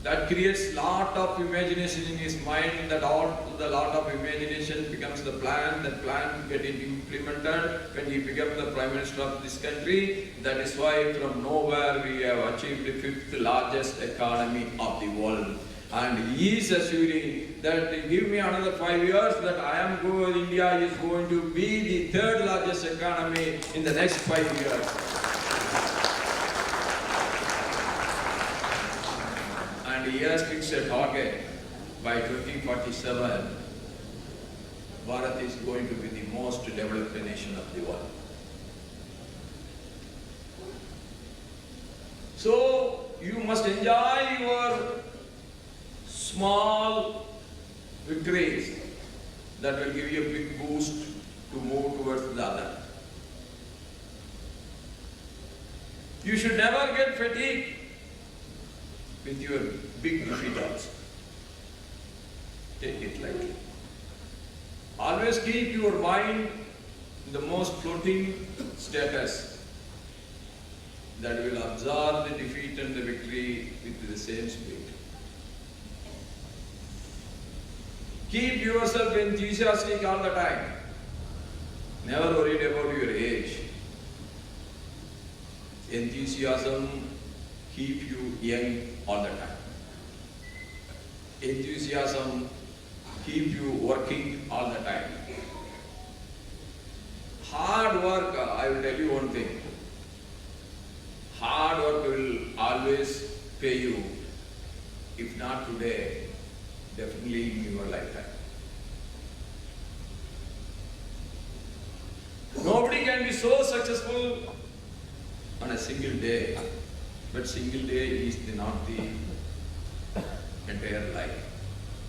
that creates lot of imagination in his mind, that the lot of imagination becomes the plan, that plan get implemented when he becomes the Prime Minister of this country. That is why from nowhere we have achieved the 5th largest economy of the world. And he is assuring that give me another 5 years, that India is going to be the 3rd largest economy in the next 5 years. And he has fixed a target by 2047. Bharat is going to be the most developed nation of the world. So you must enjoy your small victories that will give you a big boost to move towards the other. You should never get fatigued with your big defeat also. Take it lightly. Always keep your mind in the most floating status that will absorb the defeat and the victory with the same speed. Keep yourself enthusiastic all the time. Never worried about your age. Enthusiasm keep you young all the time. Enthusiasm keep you working all the time. Hard work, I will tell you one thing. Hard work will always pay you. If not today, definitely in your lifetime. Nobody can be so successful on a single day, but single day is not the entire life.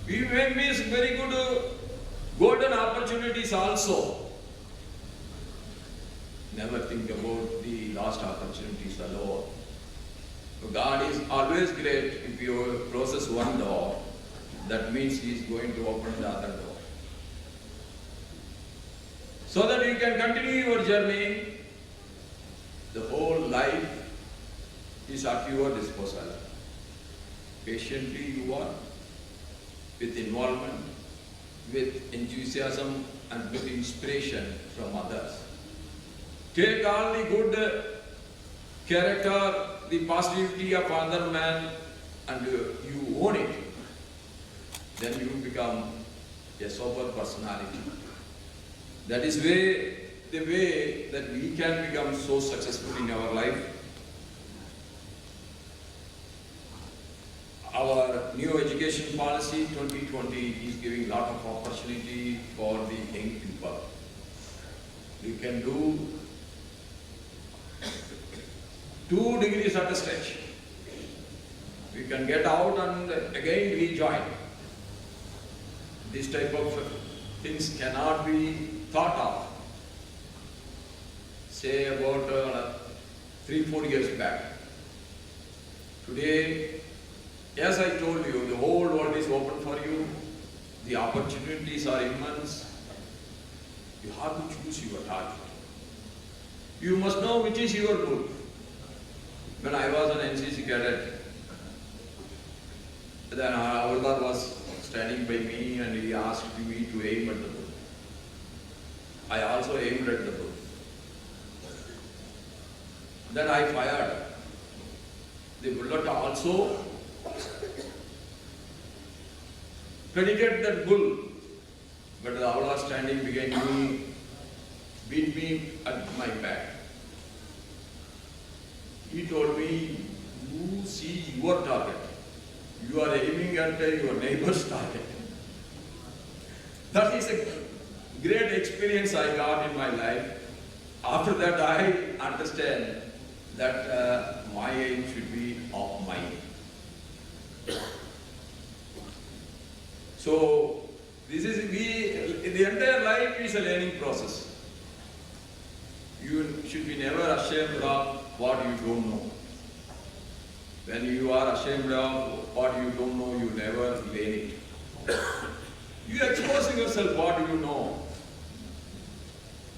We may miss very good golden opportunities also. Never think about the lost opportunities alone. God is always great. If you close one door, that means He is going to open the other door. So that you can continue your journey, the whole life is at your disposal. Patiently you work, with involvement, with enthusiasm and with inspiration from others. Take all the good character, the positivity of another man, and you own it. Then you become a sober personality. That is the way that we can become so successful in our life. Our new education policy 2020 is giving a lot of opportunity for the young people. You can do 2 degrees at a stretch. We can get out and again rejoin. This type of things cannot be thought of, say about 3-4 years back. Today, as I told you, the whole world is open for you. The opportunities are immense. You have to choose your target. You must know which is your goal. When I was an NCC cadet, then Havildar was standing by me and he asked me to aim at the bull. I also aimed at the bull. Then I fired. The bullet also penetrated that bull, but the Havildar standing behind me beat me at my back. He told me, you see your target. You are aiming at your neighbor's target. That is a great experience I got in my life. After that, I understand that my aim should be of mine. So, the entire life is a learning process. You should be never ashamed of what you don't know. When you are ashamed of what you don't know, you never learn it. You exposing yourself what you know.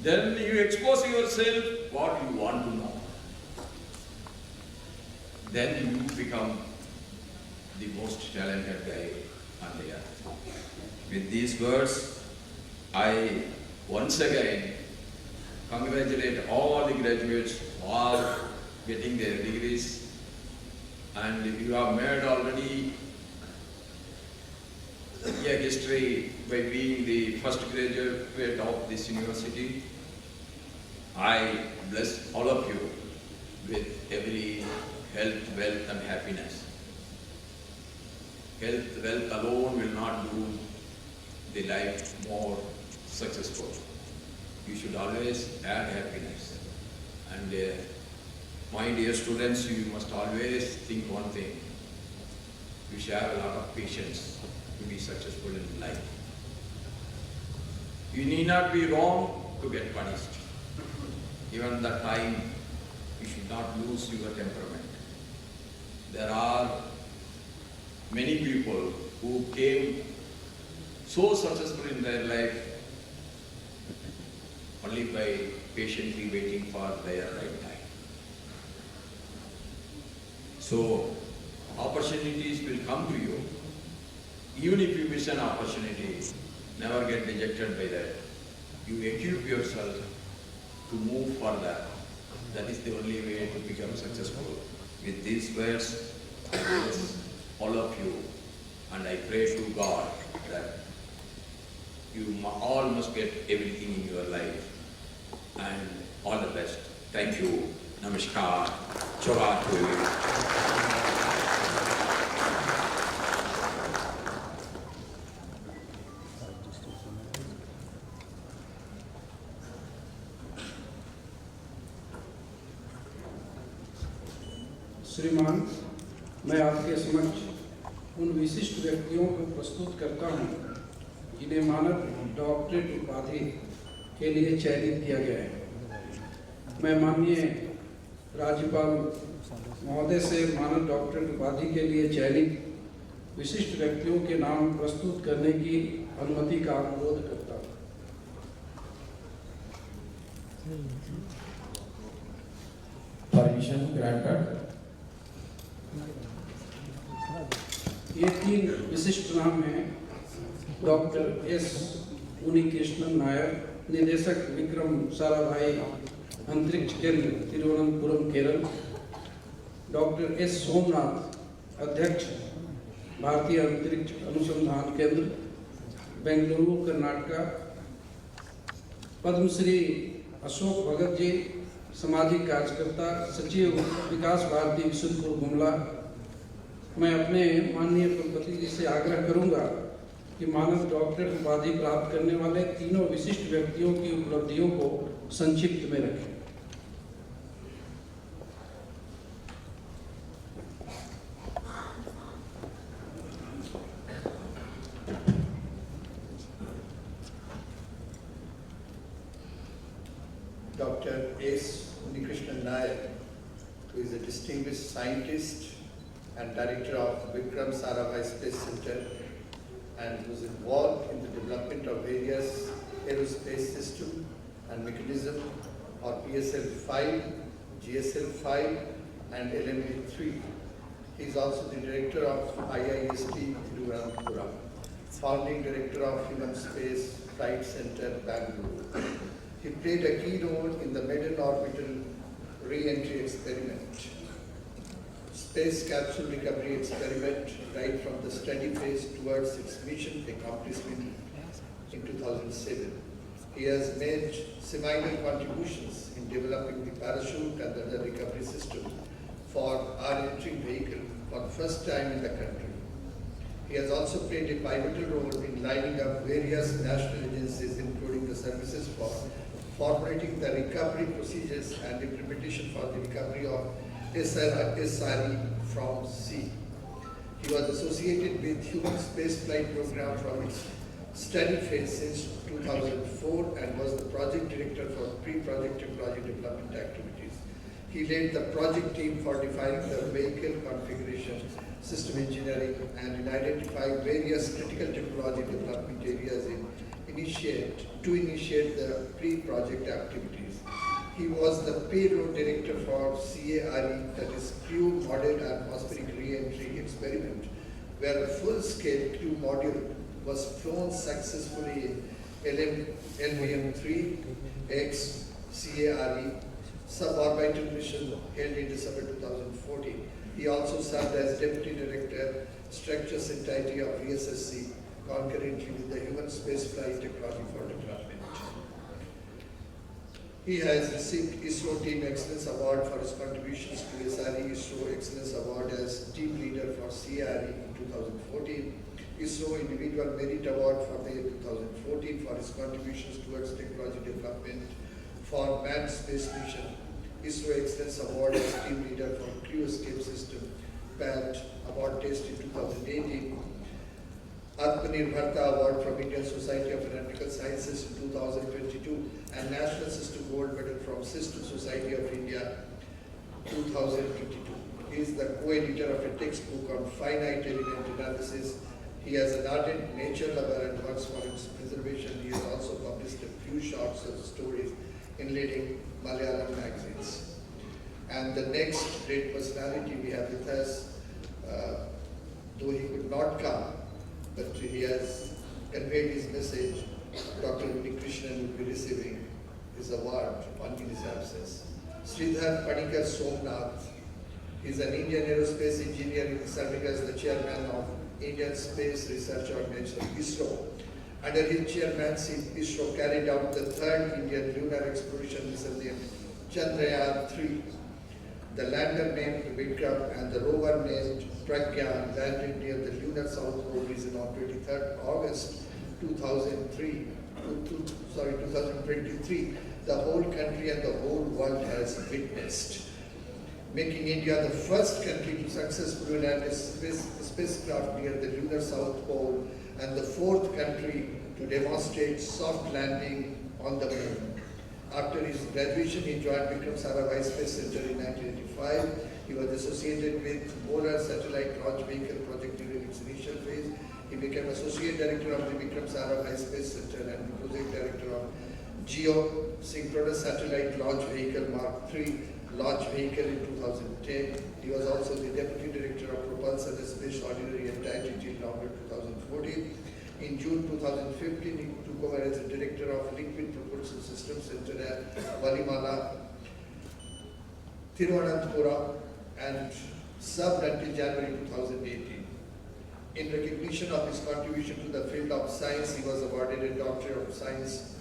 Then you expose yourself what you want to know. Then you become the most talented guy on the earth. With these words, I once again congratulate all the graduates who are getting their degrees, and you have made already a history by being the first graduate of this university. I bless all of you with every health, wealth and happiness. Health, wealth alone will not do the life more successful. You should always add happiness. And my dear students, you must always think one thing. You should have a lot of patience to be successful in life. You need not be wrong to get punished. Even that time, you should not lose your temperament. There are many people who came so successful in their life only by patiently waiting for their right time. So, opportunities will come to you. Even if you miss an opportunity, never get dejected by that. You equip yourself to move further. That is the only way to become successful. With these words, I bless all of you, and I pray to God that you all must get everything in your life, and all the best. Thank you. Namaskar. Chora to you. श्रीमान, मैं आपके समक्ष उन विशिष्ट व्यक्तियों को प्रस्तुत करता हूँ जिन्हें मानद डॉक्टरेट उपाधि के लिए चयनित किया गया है। मैं माननीय राज्यपाल महोदय से मानद डॉक्टरेट उपाधि के लिए चयनित विशिष्ट व्यक्तियों के नाम प्रस्तुत करने की अनुमति का अनुरोध करता हूँ। Permission granted. ये 3 विशिष्ट नाम हैं। डॉक्टर एस उन्नीकृष्णन नायर, निदेशक विक्रम साराभाई अंतरिक्ष केंद्र तिरुवनंतपुरम केरल। डॉक्टर एस सोमनाथ, अध्यक्ष भारतीय अंतरिक्ष अनुसंधान केंद्र बेंगलुरु कर्नाटक। पद्मश्री अशोक भगत जी, सामाजिक कार्यकर्ता, सचिव विकास भारती विशुद्धपुर गुमला। मैं अपने माननीय कुलपति जी से आग्रह करूंगा कि मानद डॉक्टरेट उपाधि प्राप्त करने वाले तीनों विशिष्ट व्यक्तियों की उपलब्धियों को संक्षिप्त में रखें। Dr. S. Unnikrishnan Nayak, who is a distinguished scientist and director of Vikram Sarabhai Space Center, and who is involved in the development of various aerospace system and mechanism or PSL-5, GSL-5 and LMD-3. He is also the director of IIST Thiruvananthapuram, founding director of Human Space Flight Center, Bangalore. He played a key role in the maiden orbital re-entry experiment, space capsule recovery experiment, right from the study phase towards its mission accomplishment in 2007. He has made seminal contributions in developing the parachute and other recovery system for our entering vehicle for the first time in the country. He has also played a pivotal role in lining up various national agencies, including the services for formulating the recovery procedures and implementation for the recovery of SRE from sea. He was associated with Human Space Flight Program from its study phase since 2004 and was the project director for pre-project and project development activities. He led the project team for defining the vehicle configuration, system engineering, and in identifying various critical technology development areas to initiate the pre-project activities. He was the payload director for CARE, that is Crew Model Atmospheric Re-Entry Experiment, where a full-scale crew module was flown successfully in LVM-3X CARE suborbital mission held in December 2014. He also served as Deputy Director, Structures Entity of VSSC, concurrently with the Human Spaceflight Technology for Development. He has received ISRO Team Excellence Award for his contributions to SRE ISRO Excellence Award as Team Leader for CRE in 2014, ISRO Individual Merit Award for the year 2014 for his contributions towards technology development for manned space mission, ISRO Excellence Award as Team Leader for Crew Escape System, PAT Award Test in 2018, Atmanirbharta Award from Indian Society of Aeronautical Sciences in 2022, and National System Gold Medal from System Society of India 2022. He is the co-editor of a textbook on finite element analysis. He has an ardent nature lover and works for its preservation. He has also published a few short stories in leading Malayalam magazines. And the next great personality we have with us, though he could not come, but he has conveyed his message. Dr. Krishnan will be receiving his award on his absence. Sridhar Panikar Somnath. He is an Indian aerospace engineer serving as the chairman of Indian Space Research Organization, ISRO. Under his chairmanship, ISRO carried out the third Indian lunar exploration mission, Chandrayaan-3. The lander named Vikram and the rover named Pragyan landed near the lunar south pole region on 23rd August 2023. The whole country and the whole world has witnessed, making India the first country to successfully land a spacecraft near the lunar south pole and the fourth country to demonstrate soft landing on the moon. After his graduation, he joined Vikram Sarabhai Space Center in 1985. He was associated with Polar Satellite Launch Vehicle project during its initial phase. He became Associate Director of the Vikram Sarabhai Space Center and Project Director of Geosynchronous Satellite Launch Vehicle Mark III launch vehicle in 2010. He was also the Deputy Director of Propulsion and Space Ordinary Entity till November 2014. In June 2015, he took over as the Director of Liquid Propulsion Systems Center at Valimala, Thiruvananthapuram, and served until January 2018. In recognition of his contribution to the field of science, he was awarded a Doctor of Science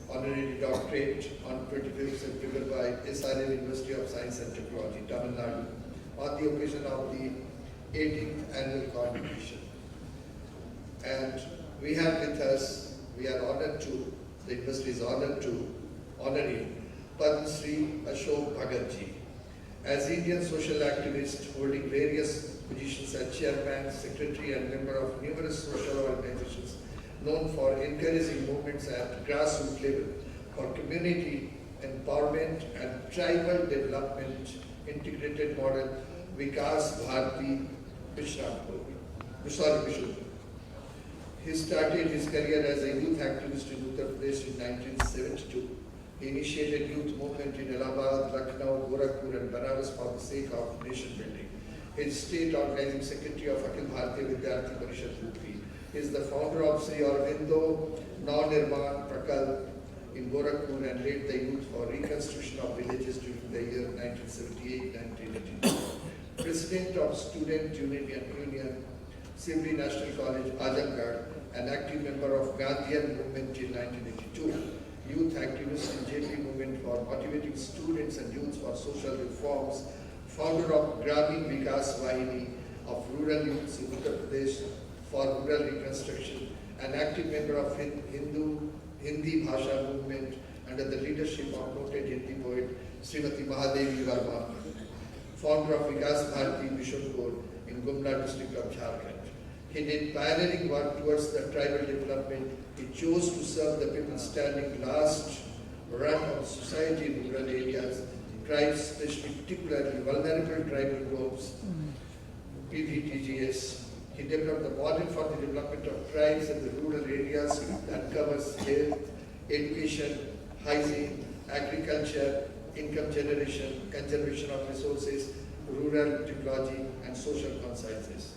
Honorary Doctorate on 25th September by SRL University of Science and Technology, Tamil Nadu, on the occasion of the 18th Annual Convocation. And we have with us, we are honored to, the university is honored to honor him, Padma Shri Ashok Bhagatji. As Indian social activist holding various positions as chairman, secretary and member of numerous social organizations known for encouraging movements at grassroots level for community empowerment and tribal development integrated model Vikas Bharati Bishnapur. He started his career as a youth activist in Uttar Pradesh in 1972. He initiated youth movement in Allahabad, Lucknow, Gorakhpur and Banaras for the sake of nation building. He is state organizing secretary of Akhil Bharatiya Vidyarthi Parishad UP. He is the founder of Sri Aurobindo Nirman Prakalp in Gorakhpur and led the youth for reconstruction of villages during the year 1978-1982. President of Student Union, Sivri National College, Azamgarh, an active member of Gandhian movement till 1982. Youth activist in JP movement for motivating students and youths for social reforms, founder of Gramin Vikas Vahini of rural youths in Uttar Pradesh for rural reconstruction, an active member of Hindi Bhasha movement under the leadership of noted Hindi poet Srimati Mahadevi Verma, founder of Vikas Bharati Bishopur in Gumla district of Jharkhand. He did pioneering work towards the tribal development. He chose to serve the people standing last run of society in rural areas, tribes, especially particularly vulnerable tribal groups, PVTGS. He developed the model for the development of tribes in the rural areas that covers health, education, hygiene, agriculture, income generation, conservation of resources, rural technology, and social consciences.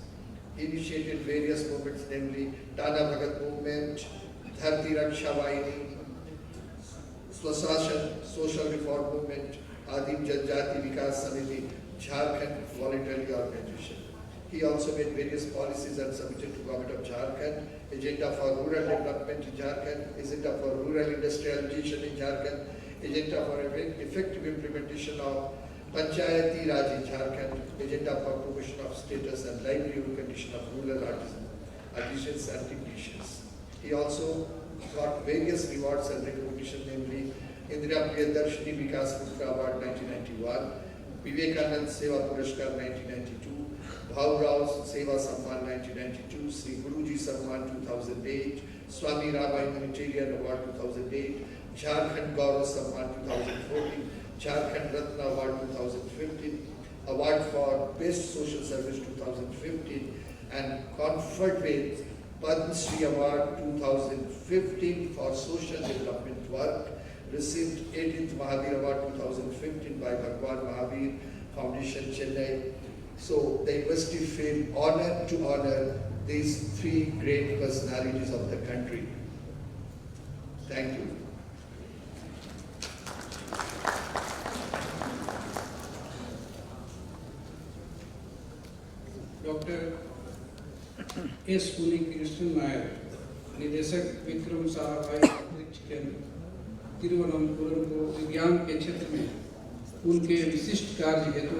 He initiated various movements, namely Tana Bhagat movement, Dharti Raksha Vahini, Swasashan, social reform movement, Adim Janjati Vikas Samiti, Jharkhand voluntary organization. He also made various policies and submitted to government of Jharkhand, agenda for rural development in Jharkhand, agenda for rural industrialization in Jharkhand, agenda for effective implementation of Panchayati Raj in Jharkhand, agenda for promotion of status and livelihood condition of rural artisans and technicians. He also got various rewards and recognition, namely Indira Priyadarshini Vikas Putra Award 1991, Vivekanand Seva Purashkar 1992, Bhav Rao Seva Samman 1992, Sri Guruji Samman 2008, Swami Rama Humanitarian Award 2008, Jharkhand Gaurav Samman 2014, Jharkhand Ratna Award 2015, Award for Best Social Service 2015, and conferred with Padma Shri Award 2015 for Social Development Work, received 18th Mahavir Award 2015 by Bhagwan Mahavir Foundation, Chennai. So the university feel honored to honor these three great personalities of the country. Thank you. Dr. S. Krishnan Nair, निदेशक विक्रम साराभाई अंतरिक्ष केंद्र तिरुवनंतपुरम को विज्ञान के क्षेत्र में उनके विशिष्ट कार्य हेतु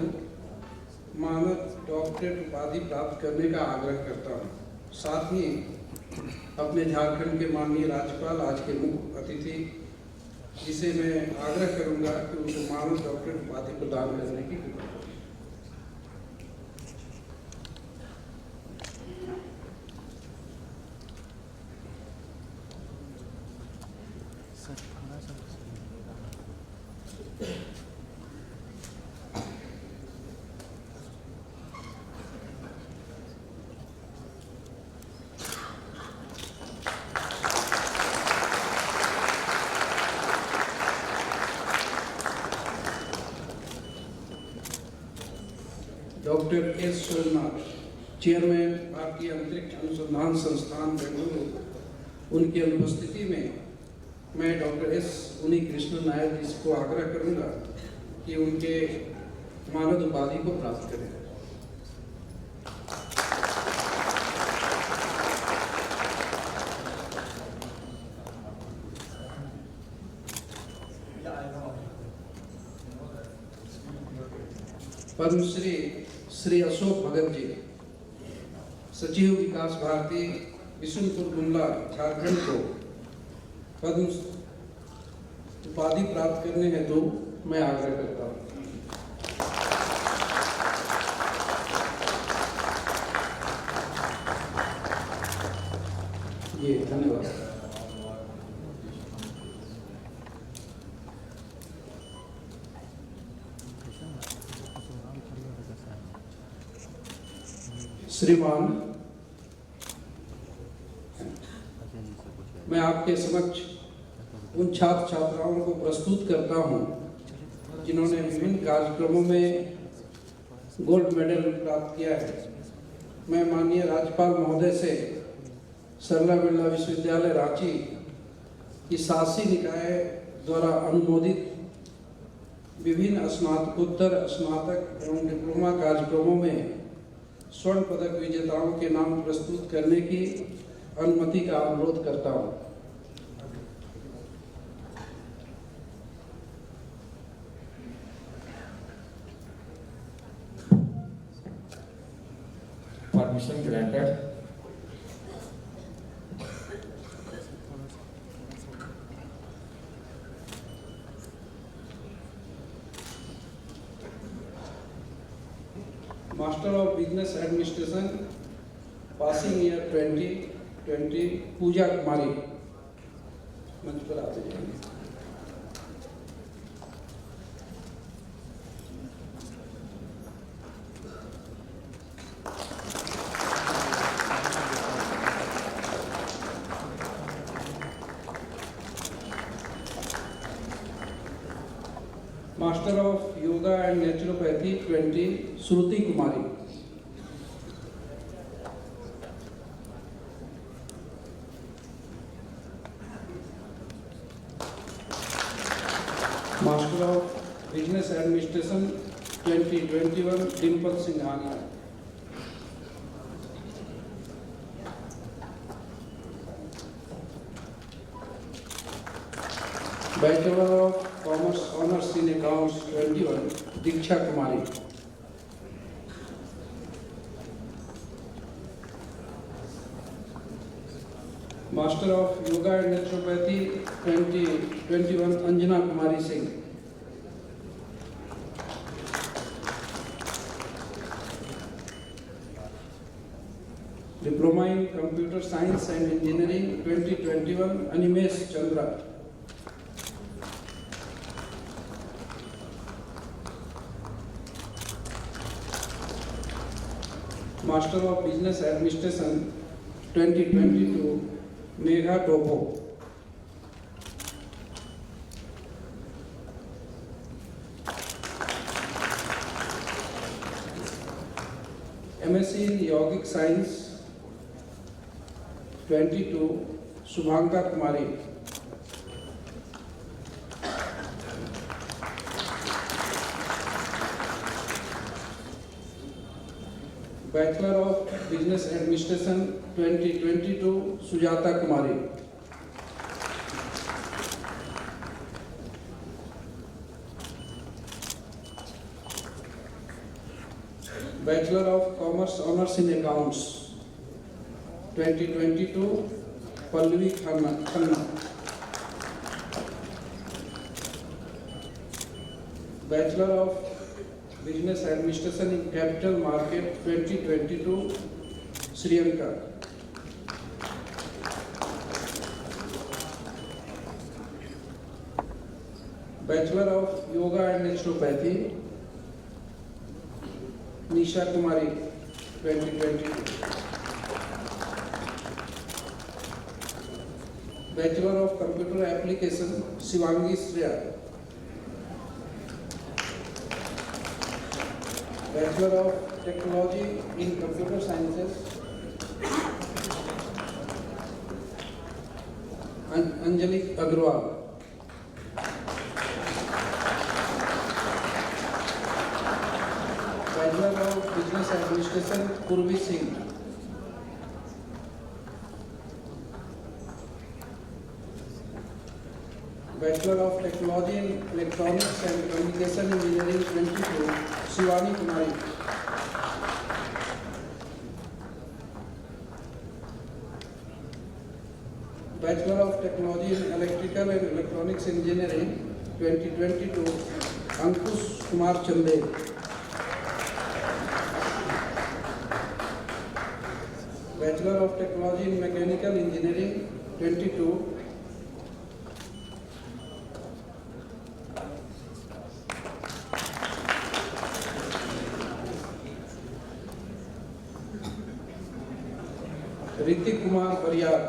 मानद डॉक्टरेट उपाधि प्राप्त करने का आग्रह करता हूँ। साथ ही अपने झारखंड के माननीय राज्यपाल आज के मुख्य अतिथि, जिसे मैं आग्रह करूँगा कि उनको मानद डॉक्टरेट उपाधि प्रदान करने की कृपा करें। डॉक्टर एस सोमनाथ, चेयरमैन भारतीय अंतरिक्ष अनुसंधान संस्थान बेंगलुरु, उनकी अनुपस्थिति में मैं डॉक्टर एस कृष्ण नायर जी को आग्रह करूंगा कि उनके मानद उपाधि को प्राप्त करें। पद्मश्री श्री अशोक भगत जी, सचिव विकास भारती, बिशुनपुर गुमला, झारखंड को पद्म उपाधि प्राप्त करने हेतु मैं आग्रह करता हूँ। ये धन्यवाद। श्रीमान, मैं आपके समक्ष उन छात्र छात्राओं को प्रस्तुत करता हूं जिन्होंने विभिन्न कार्यक्रमों में गोल्ड मेडल प्राप्त किया है। मैं माननीय राज्यपाल महोदय से सरला बिरला विश्वविद्यालय रांची की शासी निकाय द्वारा अनुमोदित विभिन्न स्नातकोत्तर, स्नातक एवं डिप्लोमा कार्यक्रमों में स्वर्ण पदक विजेताओं के नाम प्रस्तुत करने की अनुमति का अनुरोध करता हूं। Permission granted. Master of business administration passing year 2020 Puja Kumari मंच पर आते जाएंगे। Master of yoga and naturopathy 20 Shruti Kumari. Master of business administration 2021 Dimple Singhania. Bachelor of commerce honours in accounts 21 Diksha Kumari. Master of yoga and naturopathy 2021 Anjana Kumari Singh. Diploma in computer science and engineering 2021 Animesh Chandra. Master of business administration 2022 Megha Topo. MSc in यौगिक science 22 Shubhanka Kumari. Bachelor of business administration 2022 Sujata Kumari. Bachelor of commerce honours in accounts 2022 Pallavi Khanna. Bachelor of business administration in capital market 2022 Srilanka. Bachelor of yoga and naturopathy Nisha Kumari 2022। Bachelor of computer application Shivangi Shreya. Bachelor of Technology in Computer Sciences Anjali Agrawal। Bachelor of Business Administration Purvi Singh। Bachelor of Technology in Electronics and Communication Engineering 22 Shivani Kumari. Bachelor of technology in electrical and electronics engineering 2022 Ankush Kumar Chande. Bachelor of technology in mechanical engineering 22 Hrithik Kumar Pariyar.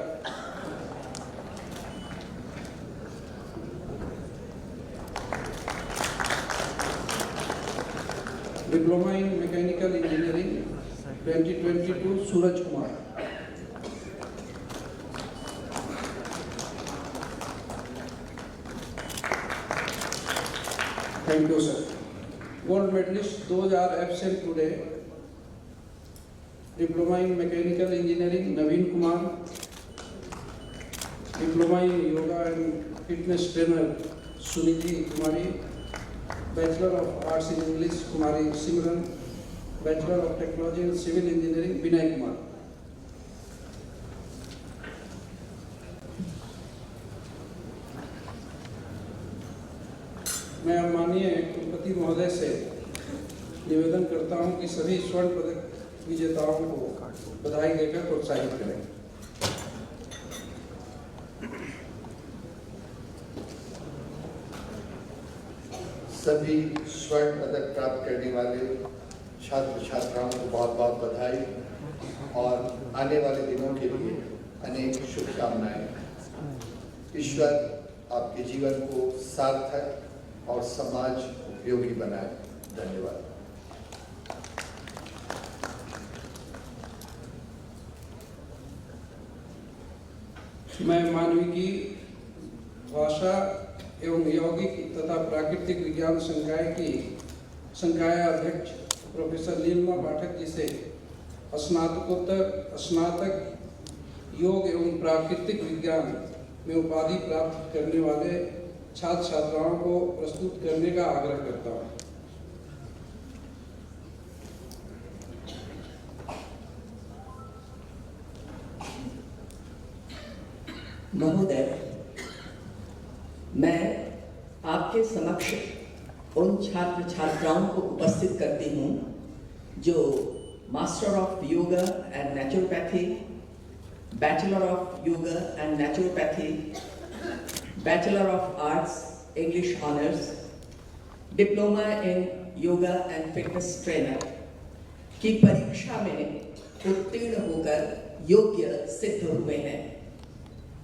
Diploma in mechanical engineering 2022 Suraj Kumar. Thank you sir. Gold medallist 2000 absent today diploma in mechanical engineering Naveen Kumar. Diploma in yoga and fitness trainer Sunidhi Kumari. Bachelor of arts in English Kumari Simran. Bachelor of technology in civil engineering Vinay Kumar. मैं माननीय कुलपति महोदय से निवेदन करता हूं कि सभी स्वर्ण पदक विजेताओं को बधाई देकर प्रोत्साहित करें। सभी स्वर्ण पदक प्राप्त करने वाले छात्र छात्राओं को बहुत बहुत बधाई और आने वाले दिनों के लिए अनेक शुभकामनाएं। ईश्वर आपके जीवन को सार्थक और समाज उपयोगी बनाए। धन्यवाद। मैं मानविकी, भाषा एवं यौगिक तथा प्राकृतिक विज्ञान संकाय की संकाय अध्यक्ष प्रोफेसर नीलिमा पाठक जी से स्नातकोत्तर स्नातक योग एवं प्राकृतिक विज्ञान में उपाधि प्राप्त करने वाले छात्र छात्राओं को प्रस्तुत करने का आग्रह करता हूँ। महोदय, मैं आपके समक्ष उन छात्र छात्राओं को उपस्थित करती हूँ जो master of yoga and naturopathy, bachelor of yoga and naturopathy, bachelor of arts English honours, diploma in yoga and fitness trainer की परीक्षा में उत्तीर्ण होकर योग्य सिद्ध हुए हैं।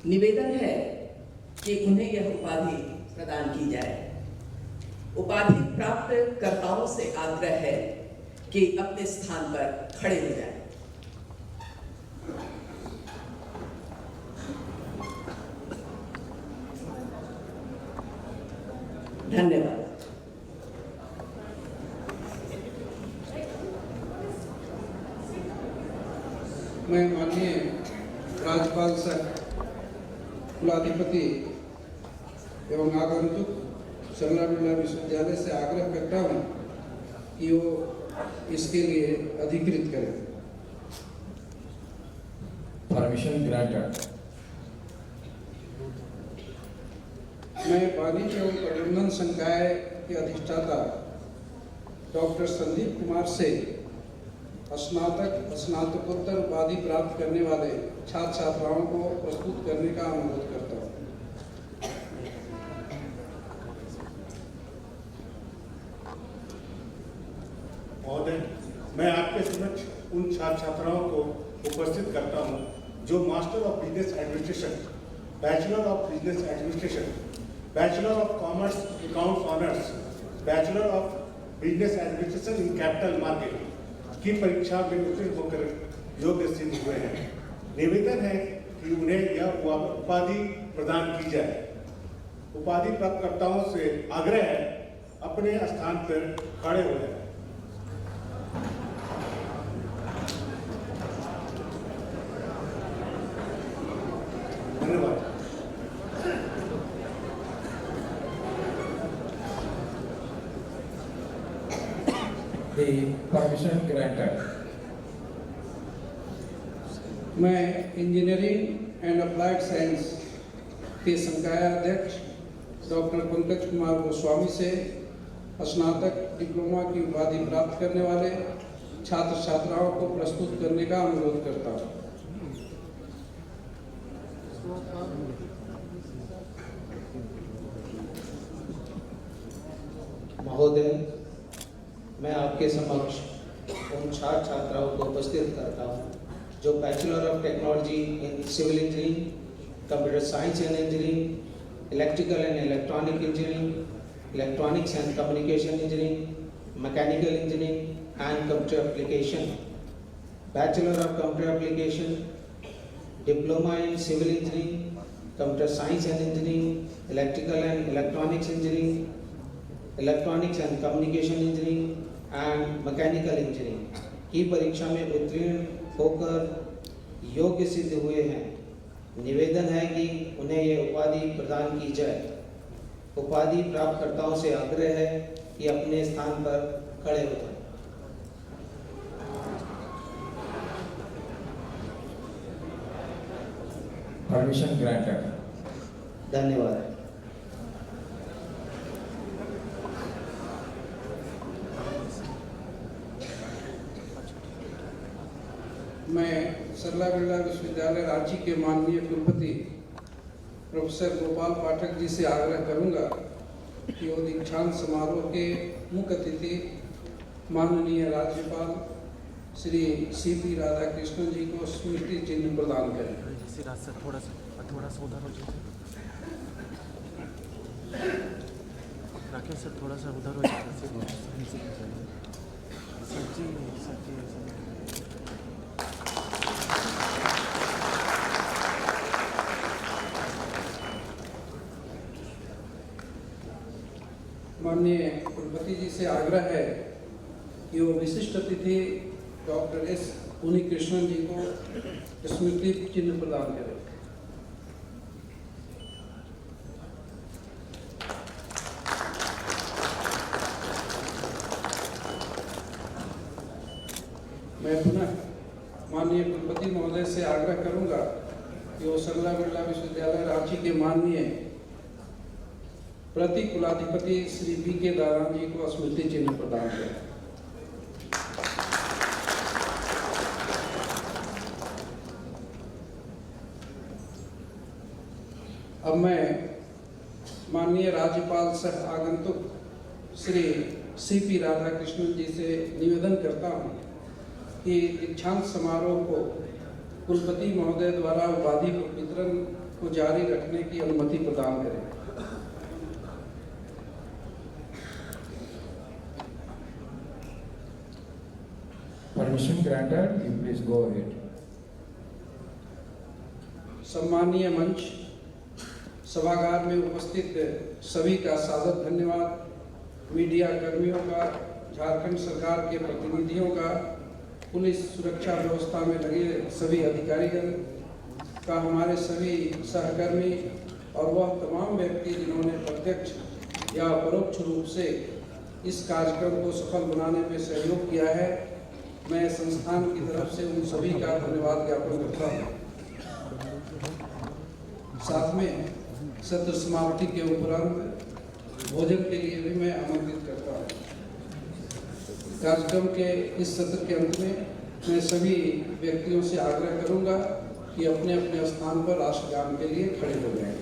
निवेदन है कि उन्हें यह उपाधि प्रदान की जाए। उपाधि प्राप्त कर्ताओं से आग्रह है कि अपने स्थान पर खड़े हो जाएं। धन्यवाद। मैं माननीय राज्यपाल सर कुलाधिपति एवं आगंतुक सरला बिरला विश्वविद्यालय से आग्रह करता हूँ कि वो इसके लिए अधिकृत करें। Permission granted. मैं वाणिज्य एवं प्रबंधन संकाय के अधिष्ठाता डॉक्टर संदीप कुमार से स्नातक स्नातकोत्तर उपाधि प्राप्त करने वाले छात्र छात्राओं को प्रस्तुत करने का अनुरोध करता हूँ। महोदय, मैं आपके समक्ष उन छात्र छात्राओं को उपस्थित करता हूं जो master of business administration, bachelor of business administration, bachelor of commerce accounts honours, bachelor of business administration in capital market की परीक्षा में उत्तीर्ण होकर योग्य सिद्ध हुए हैं। निवेदन है कि उन्हें यह उपाधि प्रदान की जाए। उपाधि प्राप्तकर्ताओं से आग्रह है अपने स्थान पर खड़े हो जाए। धन्यवाद। The permission granted. मैं इंजीनियरिंग एंड अप्लाइड साइंस के संकाय अध्यक्ष डॉक्टर पंकज कुमार गोस्वामी से स्नातक डिप्लोमा की उपाधि प्राप्त करने वाले छात्र छात्राओं को प्रस्तुत करने का अनुरोध करता हूँ। महोदय, मैं आपके समक्ष उन छात्र छात्राओं को उपस्थित करता हूँ जो bachelor of technology in civil engineering, computer science and engineering, electrical and electronic engineering, electronics and communication engineering, mechanical engineering and computer application, bachelor of computer application, diploma in civil engineering, computer science and engineering, electrical and electronics engineering, electronics and communication engineering and mechanical engineering की परीक्षा में उत्तीर्ण होकर योग्य सिद्ध हुए हैं। निवेदन है कि उन्हें यह उपाधि प्रदान की जाए। उपाधि प्राप्तकर्ताओं से आग्रह है कि अपने स्थान पर खड़े हो जाएं। Permission granted. धन्यवाद। मैं सरला बिरला विश्वविद्यालय रांची के माननीय कुलपति प्रोफेसर गोपाल पाठक जी से आग्रह करूंगा कि वो दीक्षांत समारोह के मुख्य अतिथि माननीय राज्यपाल श्री सीपी राधाकृष्णन जी को स्मृति चिन्ह प्रदान करें। थोड़ा सा उधर हो जाए राकेश सर, थोड़ा सा उधर हो जाए। माननीय कुलपति जी से आग्रह है कि वो विशिष्ट अतिथि डॉक्टर एस उन्नीकृष्णन जी को स्मृति चिन्ह प्रदान करें। मैं पुनः माननीय कुलपति महोदय से आग्रह करूंगा कि वो सरला बिरला विश्वविद्यालय रांची के माननीय प्रति कुलाधिपति श्री बी के दारान जी को स्मृति चिन्ह प्रदान करें। अब मैं माननीय राज्यपाल सह आगंतुक श्री सीपी राधाकृष्णन जी से निवेदन करता हूं कि दीक्षांत समारोह को कुलपति महोदय द्वारा उपाधि वितरण को जारी रखने की अनुमति प्रदान करें। Permission granted, you please go ahead. सम्मानीय मंच, सभागार में उपस्थित सभी का सादर धन्यवाद, मीडिया कर्मियों का, झारखंड सरकार के प्रतिनिधियों का, पुलिस सुरक्षा व्यवस्था में लगे सभी अधिकारीगण का, हमारे सभी सहकर्मी और वह तमाम व्यक्ति जिन्होंने प्रत्यक्ष या परोक्ष रूप से इस कार्यक्रम को सफल बनाने में सहयोग किया है। मैं संस्थान की तरफ से उन सभी का धन्यवाद ज्ञापन करता हूँ। साथ में सत्र समाप्ति के उपरांत भोजन के लिए भी मैं आमंत्रित करता हूँ। कार्यक्रम के इस सत्र के अंत में मैं सभी व्यक्तियों से आग्रह करूंगा कि अपने अपने स्थान पर राष्ट्रगान के लिए खड़े हो जाएं।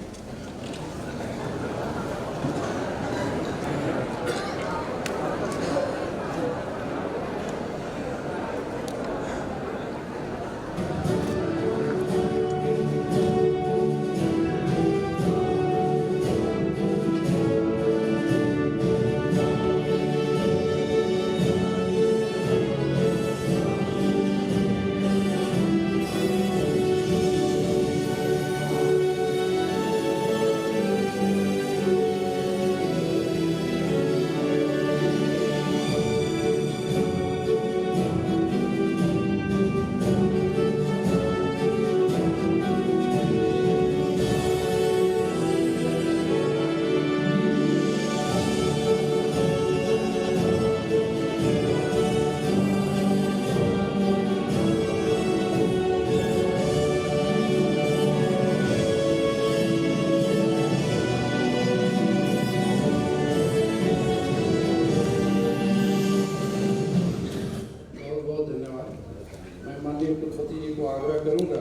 कुलपति जी को आग्रह करूंगा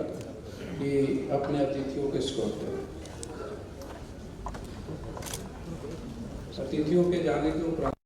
कि अपने अतिथियों के स्कोर करें। अतिथियों के जाने के उपरांत